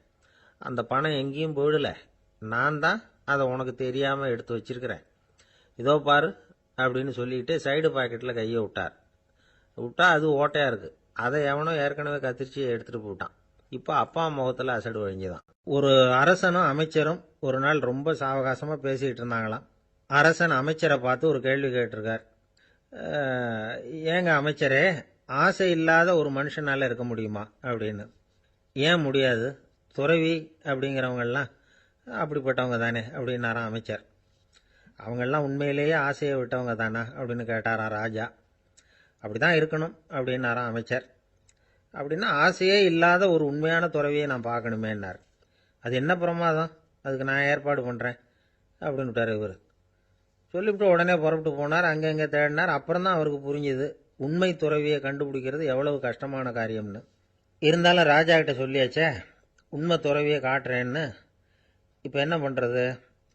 அந்த பணம் எங்கேயும் போயிடலை, நான் தான் அதை உனக்கு தெரியாமல் எடுத்து வச்சிருக்கிறேன். இதோ பாரு அப்படின்னு சொல்லிட்டு சைடு பாக்கெட்டில் கையை விட்டா அது ஓட்டையாக இருக்குது. அதை எவனோ ஏற்கனவே கத்திரிச்சு எடுத்துகிட்டு போட்டான். இப்போ அப்பா முகத்தில் அசடு வழிஞ்சுதான். ஒரு அரசனும் அமைச்சரும் ஒரு நாள் ரொம்ப சாவகாசமாக பேசிக்கிட்டு இருந்தாங்களாம். அரசன் அமைச்சரை பார்த்து ஒரு கேள்வி கேட்டிருக்கார். ஏங்க அமைச்சரே, ஆசை இல்லாத ஒரு மனுஷனால இருக்க முடியுமா அப்படின்னு. ஏன் முடியாது, துறவி அப்படிங்கிறவங்கெல்லாம் அப்படிப்பட்டவங்க தானே அப்படின்னாராம் அமைச்சர். அவங்கெல்லாம் உண்மையிலேயே ஆசையை விட்டவங்க தானா அப்படின்னு கேட்டாராம் ராஜா. அப்படிதான் இருக்கணும் அப்படின்னாராம் அமைச்சர். அப்படின்னா ஆசையே இல்லாத ஒரு உண்மையான துறவியை நான் பார்க்கணுமேன்னார். அது என்ன பிரமாதம், அதுக்கு நான் ஏற்பாடு பண்ணுறேன் அப்படின்னு விட்டார் இவர். சொல்லிவிட்டு உடனே புறப்பட்டு போனார். அங்கங்கே தேடினார். அப்புறம் தான் அவருக்கு புரிஞ்சுது உண்மை துறவியை கண்டுபிடிக்கிறது எவ்வளவு கஷ்டமான காரியம்னு. இருந்தாலும் ராஜா கிட்ட சொல்லியாச்சே, உண்மை துறவியை காட்டுறேன்னு. இப்போ என்ன பண்ணுறது?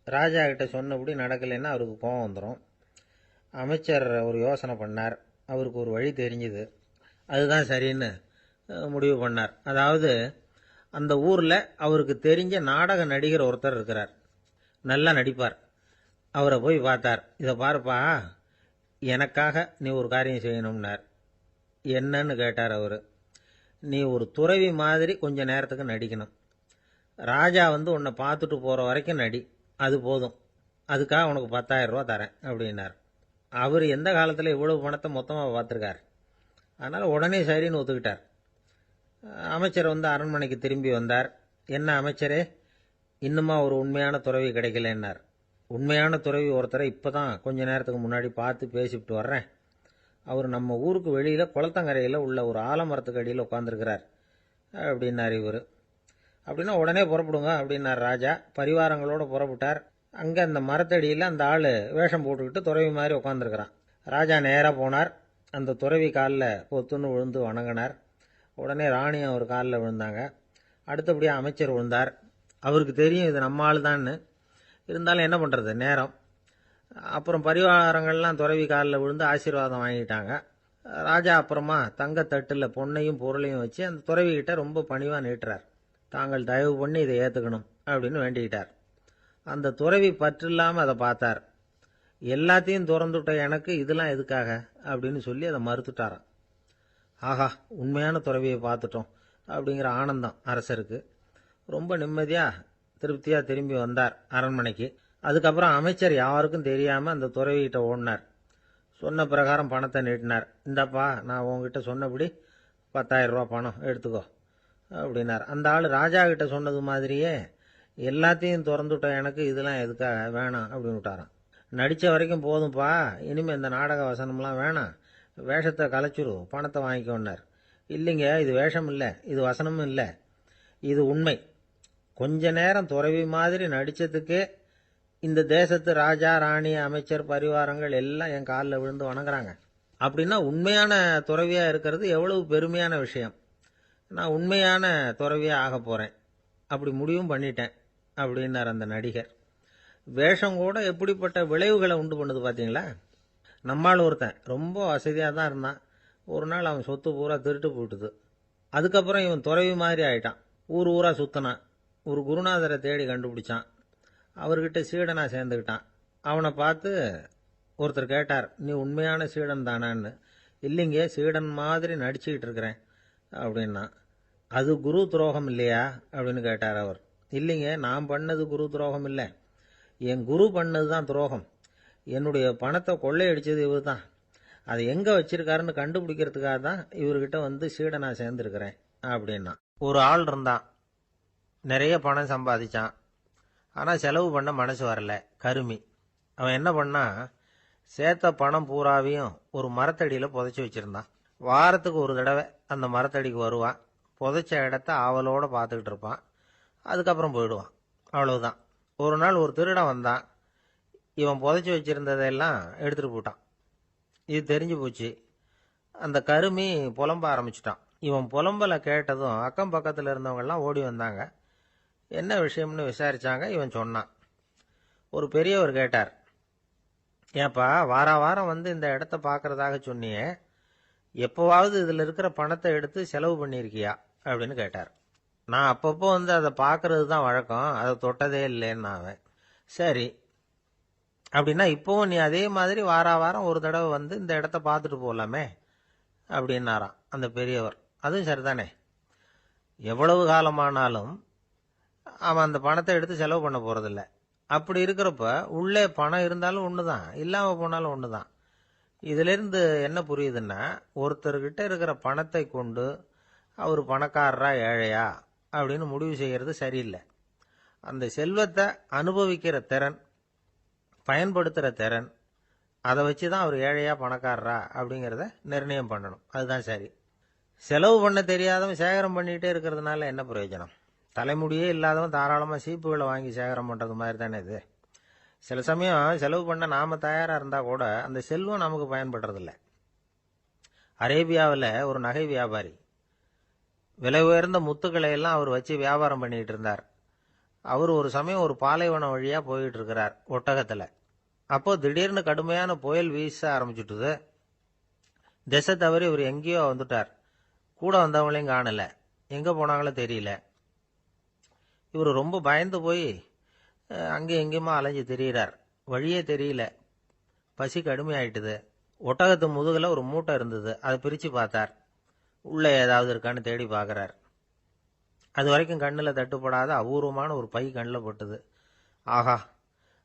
ராஜா கிட்ட சொன்னபடி நடக்கலைன்னா அவருக்கு கோபம் வந்துடும். அமைச்சர் ஒரு யோசனை பண்ணார். அவருக்கு ஒரு வழி தெரிஞ்சுது. அதுதான் சரின்னு முடிவு பண்ணார். அதாவது அந்த ஊரில் அவருக்கு தெரிஞ்ச நாடக நடிகர் ஒருத்தர் இருக்கிறார், நல்லா நடிப்பார். அவரை போய் பார்த்தார். இதை பாருப்பா, எனக்காக நீ ஒரு காரியம் செய்யணும்னார். என்னன்னு கேட்டார் அவர். நீ ஒரு துறவி மாதிரி கொஞ்ச நேரத்துக்கு நடிக்கணும். ராஜா உன்னை பார்த்துட்டு போகிற வரைக்கும் நடி, அது போதும். அதுக்காக உனக்கு 10,000 ரூபா தரேன் அப்படின்னார். அவர் எந்த காலத்தில் இவ்வளவு பணத்தை மொத்தமாக பார்த்துருக்கார். அதனால் உடனே சரின்னு ஒத்துக்கிட்டார். அமைச்சர் அரண்மனைக்கு திரும்பி வந்தார். என்ன அமைச்சரே, இன்னுமா ஒரு உண்மையான துறவி கிடைக்கலன்னார். உண்மையான துறவி ஒருத்தரை இப்போ தான் கொஞ்ச நேரத்துக்கு முன்னாடி பார்த்து பேசிவிட்டு வர்றேன். அவர் நம்ம ஊருக்கு வெளியில் குளத்தங்கரையில் உள்ள ஒரு ஆலமரத்துக்கு அடியில் உட்காந்துருக்கிறார் அப்படின்னார் இவர். அப்படின்னா உடனே புறப்படுங்க அப்படின்னார் ராஜா. பரிவாரங்களோடு புறப்பட்டார். அங்கே அந்த மரத்தடியில் அந்த ஆள் வேஷம் போட்டுக்கிட்டு துறவி மாதிரி உட்காந்துருக்கிறான். ராஜா நேராக போனார். அந்த துறவி காலில் பொத்துன்னு விழுந்து வணங்கினார். உடனே ராணியும் அவர் காலில் விழுந்தாங்க. அடுத்தபடியாக அமைச்சர் விழுந்தார். அவருக்கு தெரியும் இது நம்ம ஆள் தான்னு. இருந்தாலும் என்ன பண்ணுறது, நேரம். அப்புறம் பரிவாரங்கள்லாம் துறவி காலில் விழுந்து ஆசீர்வாதம் வாங்கிட்டாங்க. ராஜா அப்புறமா தங்கத்தட்டில் பொன்னையும் பொருளையும் வச்சு அந்த துறவிகிட்ட ரொம்ப பணிவாக நீட்டுறார். தாங்கள் தயவு பண்ணி இதை ஏற்றுக்கணும் அப்படின்னு வேண்டிக்கிட்டார். அந்த துறவி பற்று இல்லாமல் அதை பார்த்தார். எல்லாத்தையும் திறந்துவிட்ட எனக்கு இதெல்லாம் எதுக்காக அப்படின்னு சொல்லி அதை மறுத்துட்டாராம். ஆஹா, உண்மையான துறவியை பார்த்துட்டோம் அப்படிங்கிற ஆனந்தம் அரசருக்கு. ரொம்ப நிம்மதியாக திருப்தியாக திரும்பி வந்தார் அரண்மனைக்கு. அதுக்கப்புறம் அமைச்சர் யாருக்கும் தெரியாமல் அந்த துறவிகிட்ட ஓடினார். சொன்ன பிரகாரம் பணத்தை நீட்டினார். இந்தப்பா, நான் உங்ககிட்ட சொன்னபடி 10,000 ரூபா பணம் எடுத்துக்கோ. அப்படின்னார். அந்த ஆள் ராஜா கிட்ட சொன்னது மாதிரியே எல்லாத்தையும் திறந்துட்ட எனக்கு இதெல்லாம் எதுக்காக வேணாம் அப்படின்னு விட்டாராம். நடித்த வரைக்கும் போதும்ப்பா, இனிமேல் இந்த நாடக வசனம்லாம் வேணாம், வேஷத்தை கலைச்சிரு, பணத்தை வாங்கிக்கோன்னார். இல்லைங்க, இது வேஷம் இல்லை, இது வசனமும் இல்லை, இது உண்மை. கொஞ்ச நேரம் துறவி மாதிரி நடித்ததுக்கே இந்த தேசத்து ராஜா ராணி அமைச்சர் பரிவாரங்கள் எல்லாம் என் காலில் விழுந்து வணங்குறாங்க. அப்படின்னா உண்மையான துறவியாக இருக்கிறது எவ்வளவு பெருமையான விஷயம். நான் உண்மையான துறவியாக ஆக போகிறேன், அப்படி முடிவும் பண்ணிட்டேன் அப்படின்னார் அந்த நடிகர். வேஷம் கூட எப்படிப்பட்ட விளைவுகளை உண்டு பண்ணுது பார்த்தீங்களா. நம்மால் ஒருத்தன் ரொம்ப வசதியாக தான் இருந்தான். ஒரு நாள் அவன் சொத்து பூரா திருட்டு போயிட்டுது. அதுக்கப்புறம் இவன் துறவி மாதிரி ஆயிட்டான். ஊர் ஊராக சுற்றினான். ஒரு குருநாதரை தேடி கண்டுபிடிச்சான். அவர்கிட்ட சீடனாக சேர்ந்துக்கிட்டான். அவனை பார்த்து ஒருத்தர் கேட்டார், நீ உண்மையான சீடன் தானான்னு. இல்லைங்க, சீடன் மாதிரி நடிச்சுக்கிட்டு இருக்கிறேன் அப்படின்னா. அது குரு துரோகம் இல்லையா அப்படின்னு கேட்டார் அவர். இல்லைங்க, நான் பண்ணது குரு துரோகம் இல்லை, என் குரு பண்ணது தான் துரோகம். என்னுடைய பணத்தை கொள்ளையடிச்சது இவர் தான். அதை எங்கே வச்சிருக்காருன்னு கண்டுபிடிக்கிறதுக்காக தான் இவர்கிட்ட வந்து சீடனாக சேர்ந்துருக்கிறேன் அப்படின்னா. ஒரு ஆள் இருந்தான், நிறைய பணம் சம்பாதிச்சான். ஆனால் செலவு பண்ண மனசு வரல, கருமி. அவன் என்ன பண்ணா, சேர்த்த பணம் பூராவையும் ஒரு மரத்தடியில் புதைச்சி வச்சுருந்தான். வாரத்துக்கு ஒரு தடவை அந்த மரத்தடிக்கு வருவான். புதைச்ச இடத்த ஆவலோடு பார்த்துக்கிட்டு இருப்பான். அதுக்கப்புறம் போயிடுவான். அவ்வளவுதான். ஒரு நாள் ஒரு திருடன் வந்தான். இவன் புதைச்சி வச்சுருந்ததெல்லாம் எடுத்துகிட்டு போட்டான். இது தெரிஞ்சு போச்சு. அந்த கருமி புலம்ப ஆரம்பிச்சிட்டான். இவன் புலம்பலை கேட்டதும் அக்கம் பக்கத்தில் இருந்தவங்கெல்லாம் ஓடி வந்தாங்க. என்ன விஷயம்னு விசாரிச்சாங்க. இவன் சொன்னான். ஒரு பெரியவர் கேட்டார், ஏப்பா வாரம் வந்து இந்த இடத்த பார்க்கறதாக சொன்னியே, எப்போவாவது இதில் இருக்கிற பணத்தை எடுத்து செலவு பண்ணியிருக்கியா அப்படின்னு கேட்டார். நான் அப்பப்போ வந்து அதை பார்க்கறது தான் வழக்கம், அதை தொட்டதே இல்லைன்னு அவன். சரி, அப்படின்னா இப்போவும் நீ அதே மாதிரி வாரம் ஒரு தடவை வந்து இந்த இடத்த பார்த்துட்டு போகலாமே அப்படின்னாராம் அந்த பெரியவர். அதுவும் சரிதானே, எவ்வளவு காலமானாலும் அவன் அந்த பணத்தை எடுத்து செலவு பண்ண போறதில்ல. அப்படி இருக்கிறப்ப உள்ளே பணம் இருந்தாலும் ஒன்று தான், இல்லாமல் போனாலும் ஒன்று தான். இதிலிருந்து என்ன புரியுதுன்னா, ஒருத்தர்கிட்ட இருக்கிற பணத்தை கொண்டு அவர் பணக்காரரா ஏழையா அப்படின்னு முடிவு செய்கிறது சரியில்லை. அந்த செல்வத்தை அனுபவிக்கிற திறன், பயன்படுத்துகிற திறன், அதை வச்சு தான் அவர் ஏழையா பணக்காரரா அப்படிங்கிறத நிர்ணயம் பண்ணணும். அதுதான் சரி. செலவு பண்ண தெரியாதவன் சேகரம் பண்ணிகிட்டே இருக்கிறதுனால என்ன பிரயோஜனம்? தலைமுடியே இல்லாதவன் தாராளமாக சீப்புகளை வாங்கி சேகரம் பண்ணுறது மாதிரி தானே இது. சில சமயம் செலவு பண்ண நாம் தயாராக இருந்தால் கூட அந்த செல்வம் நமக்கு பயன்படுறதில்ல. அரேபியாவில் ஒரு நகை வியாபாரி விலை உயர்ந்த முத்துக்களை எல்லாம் அவர் வச்சு வியாபாரம் பண்ணிகிட்டு இருந்தார். அவர் ஒரு சமயம் ஒரு பாலைவனம் வழியாக போயிட்டு இருக்கிறார் ஒட்டகத்தில். அப்போது திடீர்னு கடுமையான புயல் வீச ஆரம்பிச்சுட்டுது. திசை தவறி இவர் எங்கேயோ வந்துட்டார். கூட வந்தவங்களையும் காணலை, எங்கே போனாங்களோ தெரியல. இவர் ரொம்ப பயந்து போய் அங்கே எங்கேயுமா அலைஞ்சு திரியிறார். வழியே தெரியல. பசி கடுமையாயிட்டுது. ஒட்டகத்து முதுகில் ஒரு மூட்டை இருந்தது. அதை பிரித்து பார்த்தார். உள்ளே ஏதாவது இருக்கான்னு தேடி பார்க்குறார். அது வரைக்கும் கண்ணில் தட்டுப்படாத அபூர்வமான ஒரு பை கண்ணில் பட்டுது. ஆஹா,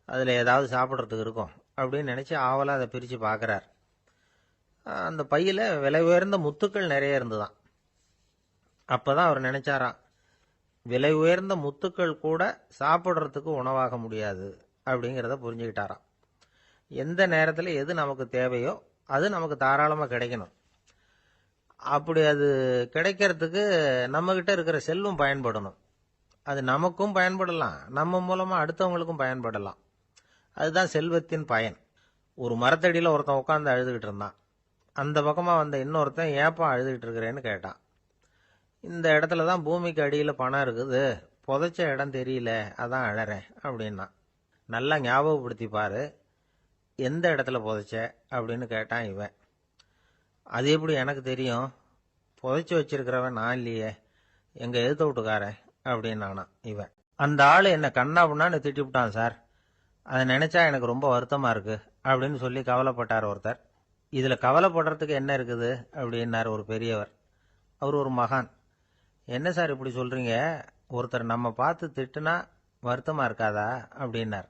அதில் ஏதாவது சாப்பிட்றதுக்கு இருக்கும் அப்படின்னு நினச்சி ஆவலாக அதை பிரித்து பார்க்குறார். அந்த பையில் விலை உயர்ந்த முத்துக்கள் நிறைய இருந்துதான். அப்போ தான் அவர் நினைச்சாராம், விலை உயர்ந்த முத்துக்கள் கூட சாப்பிட்றதுக்கு உணவாக முடியாது அப்படிங்கிறத புரிஞ்சுக்கிட்டாராம். எந்த நேரத்தில் எது நமக்கு தேவையோ அது நமக்கு தாராளமாக கிடைக்கணும். அப்படி அது கிடைக்கிறதுக்கு நம்மகிட்ட இருக்கிற செல்வம் பயன்படணும். அது நமக்கும் பயன்படலாம், நம்ம மூலமாக அடுத்தவங்களுக்கும் பயன்படலாம். அதுதான் செல்வத்தின் பயன். ஒரு மரத்தடியில் ஒருத்தன் உட்காந்து அழுதுகிட்டு இருந்தான். அந்த பக்கமாக வந்த இன்னொருத்தன் ஏப்பா அழுதுகிட்டு இருக்கிறேன்னு கேட்டான். இந்த இடத்துல தான் பூமிக்கு அடியில் பணம் இருக்குது, புதைச்ச இடம் தெரியல, அதான் அழறேன் அப்படின்னா. நல்லா ஞாபகப்படுத்தி பாரு, எந்த இடத்துல புதைச்ச அப்படின்னு கேட்டான் இவன். அது எப்படி எனக்கு தெரியும், புதைச்சி வச்சிருக்கிறவன் நான் இல்லையே, எங்கள் எழுத்த விட்டுக்காரன் அப்படின்னானா இவன். அந்த ஆள் என்னை கண்ணா புண்ணான்னு திட்டிவிட்டான் சார், அதை நினச்சா எனக்கு ரொம்ப வருத்தமாக இருக்கு அப்படின்னு சொல்லி கவலைப்பட்டார் ஒருத்தர். இதில் கவலைப்படுறதுக்கு என்ன இருக்குது அப்படின்னார் ஒரு பெரியவர். அவர் ஒரு மகான். என்ன சார் இப்படி சொல்கிறீங்க, ஒருத்தர் நம்ம பார்த்து திட்டுனா வருத்தமாக இருக்காதா அப்படின்னார்.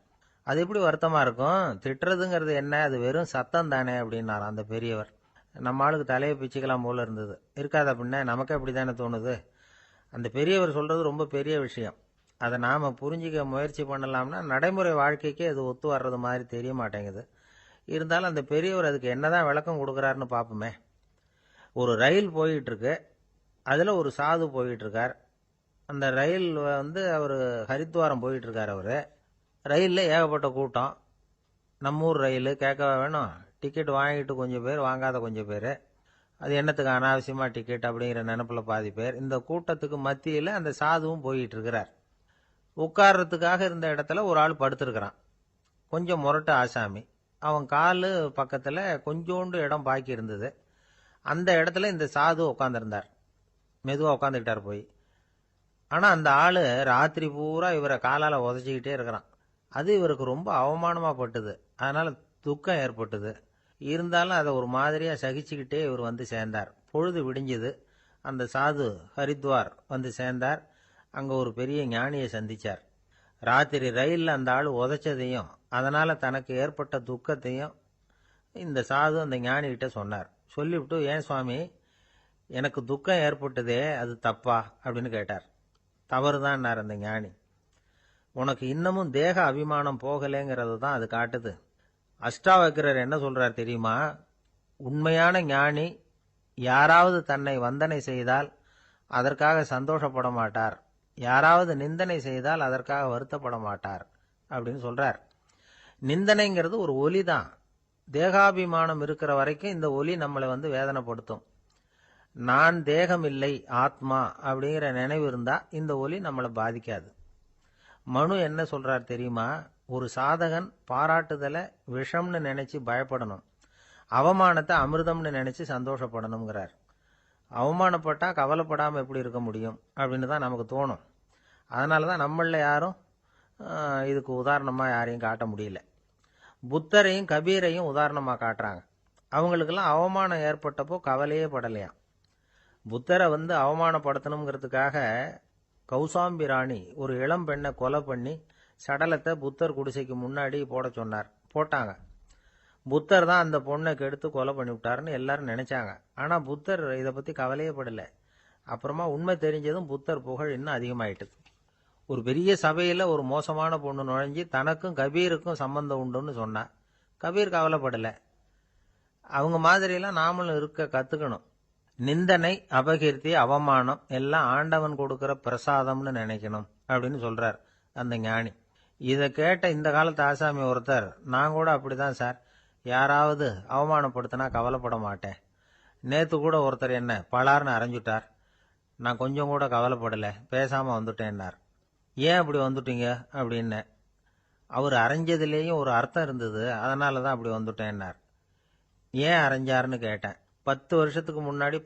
அது எப்படி வருத்தமாக இருக்கும், திட்டுறதுங்கிறது என்ன, அது வெறும் சத்தம் தானே அப்படின்னார் அந்த பெரியவர். நம்ம ஆளுக்கு தலையை பிச்சுக்கலாம் போல இருந்தது. இருக்காத அப்படின்னா நமக்கே அப்படி தானே தோணுது. அந்த பெரியவர் சொல்றது ரொம்ப பெரிய விஷயம். அதை நாம புரிஞ்சிக்க முயற்சி பண்ணலாம்னா நடைமுறை வாழ்க்கைக்கே அது ஒத்து வர்றது மாதிரி தெரிய மாட்டேங்குது. இருந்தாலும் அந்த பெரியவர் அதுக்கு என்னதான் விளக்கம் கொடுக்கறாருன்னு பார்ப்போமே. ஒரு ரயில் போயிட்டு இருக்கு. அதுல ஒரு சாது போயிட்டு இருக்கார். அந்த ரயில் அவர் ஹரித்வாரம் போயிட்டு இருக்கார். அவரு ரயில்ல ஏகப்பட்ட கூட்டம். நம்ம ஊர் ரயில் கேட்கவா வேணும். டிக்கெட் வாங்கிட்டு கொஞ்சம் பேர், வாங்காத கொஞ்சம் பேர். அது என்னத்துக்கு அனாவசியமா டிக்கெட் அப்படிங்கிற நினைப்புல பாதி பேர். இந்த கூட்டத்துக்கு மத்தியில அந்த சாதுவும் போயிட்டு இருக்கிறார். உட்கார்றதுக்காக இருந்த இடத்துல ஒரு ஆள் படுத்திருக்கிறான். கொஞ்சம் முரட்டு ஆசாமி. அவன் காலு பக்கத்துல கொஞ்சோண்டு இடம் பாக்கி இருந்தது. அந்த இடத்துல இந்த சாது உட்கார்ந்திருந்தார். மெதுவா உட்காந்துக்கிட்டார் போய். ஆனா அந்த ஆளு ராத்திரி பூரா இவரை காலால உதச்சிக்கிட்டே இருக்கிறான். அது இவருக்கு ரொம்ப அவமானமா பட்டுது. அதனால துக்கம் ஏற்பட்டது. இருந்தாலும் அதை ஒரு மாதிரியா சகிச்சுக்கிட்டே இவர் வந்து சேர்ந்தார். பொழுது விடிஞ்சது. அந்த சாது ஹரித்வார் வந்து சேர்ந்தார். அங்க ஒரு பெரிய ஞானியை சந்திச்சார். ராத்திரி ரயில்ல அந்த ஆள் உதைச்சதையும் அதனால தனக்கு ஏற்பட்ட துக்கத்தையும் இந்த சாது அந்த ஞானி கிட்ட சொன்னார். சொல்லிவிட்டு, ஏன் சுவாமி, எனக்கு துக்கம் ஏற்பட்டதே அது தப்பா அப்படின்னு கேட்டார். தவறுதான் அந்த ஞானி. உனக்கு இன்னமும் தேக அபிமானம் போகலைங்கிறது தான் அது காட்டுது. அஷ்டாவக்கிரர் என்ன சொல்றார் தெரியுமா? உண்மையான ஞானி யாராவது தன்னை வந்தனை செய்தால் அதற்காக சந்தோஷப்பட மாட்டார், யாராவது நிந்தனை செய்தால் அதற்காக வருத்தப்பட மாட்டார் அப்படின்னு சொல்றார். நிந்தனைங்கிறது ஒரு ஒலி தான். தேகாபிமானம் இருக்கிற வரைக்கும் இந்த ஒலி நம்மளை வேதனைப்படுத்தும். நான் தேகம் இல்லை, ஆத்மா அப்படிங்கிற நினைவு இருந்தா இந்த ஒலி நம்மளை பாதிக்காது. மனு என்ன சொல்றார் தெரியுமா? ஒரு சாதகன் பாராட்டுதலை விஷம்னு நினைச்சு பயப்படணும், அவமானத்தை அமிர்தம்னு நினைச்சு சந்தோஷப்படணுங்கிறார். அவமானப்பட்டா கவலைப்படாம எப்படி இருக்க முடியும் அப்படின்னு தான் நமக்கு தோணும். அதனாலதான் நம்மள யாரும் இதுக்கு உதாரணமா யாரையும் காட்ட முடியல. புத்தரையும் கபீரையும் உதாரணமா காட்டுறாங்க. அவங்களுக்கெல்லாம் அவமானம் ஏற்பட்டப்போ கவலையே படலையாம். புத்தரை அவமானப்படுத்தணுங்கிறதுக்காக கௌசாம்பி ராணி ஒரு இளம் பெண்ணை கொலை பண்ணி சடலத்தை புத்தர் குடிசைக்கு முன்னாடி போட சொன்னார். போட்டாங்க. புத்தர் தான் அந்த பொண்ணை கெடுத்து கொலை பண்ணி விட்டாருன்னு எல்லாரும் நினைச்சாங்க. ஆனா புத்தர் இதை பத்தி கவலையே படல. அப்புறமா உண்மை தெரிஞ்சதும் புத்தர் புகழ் இன்னும் அதிகமாயிட்டது. ஒரு பெரிய சபையில ஒரு மோசமான பொண்ணு நுழைஞ்சி தனக்கும் கபீருக்கும் சம்பந்தம் உண்டுன்னு சொன்னா. கபீர் கவலைப்படல. அவங்க மாதிரியெல்லாம் நாமளும் இருக்க கத்துக்கணும். நிந்தனை, அபகீர்த்தி, அவமானம் எல்லாம் ஆண்டவன் கொடுக்கிற பிரசாதம்னு நினைக்கணும் அப்படின்னு சொல்றார் அந்த ஞானி. இதை கேட்ட இந்த காலத்து ஆசாமி ஒருத்தர், நான் கூட அப்படிதான் சார், யாராவது அவமானப்படுத்தினா கவலைப்பட மாட்டேன். நேத்து கூட ஒருத்தர் என்ன பலார்னு அரைஞ்சுட்டார், நான் கொஞ்சம் கூட கவலைப்படல, பேசாம வந்துட்டேன்னார். ஏன் அப்படி வந்துட்டீங்க அப்படின்னு. அவர் அரைஞ்சதுலேயும் ஒரு அர்த்தம் இருந்தது, அதனாலதான் அப்படி வந்துட்டேன்னார். ஏன் அரைஞ்சாருன்னு கேட்டேன். 10 வருஷத்துக்கு முன்னாடி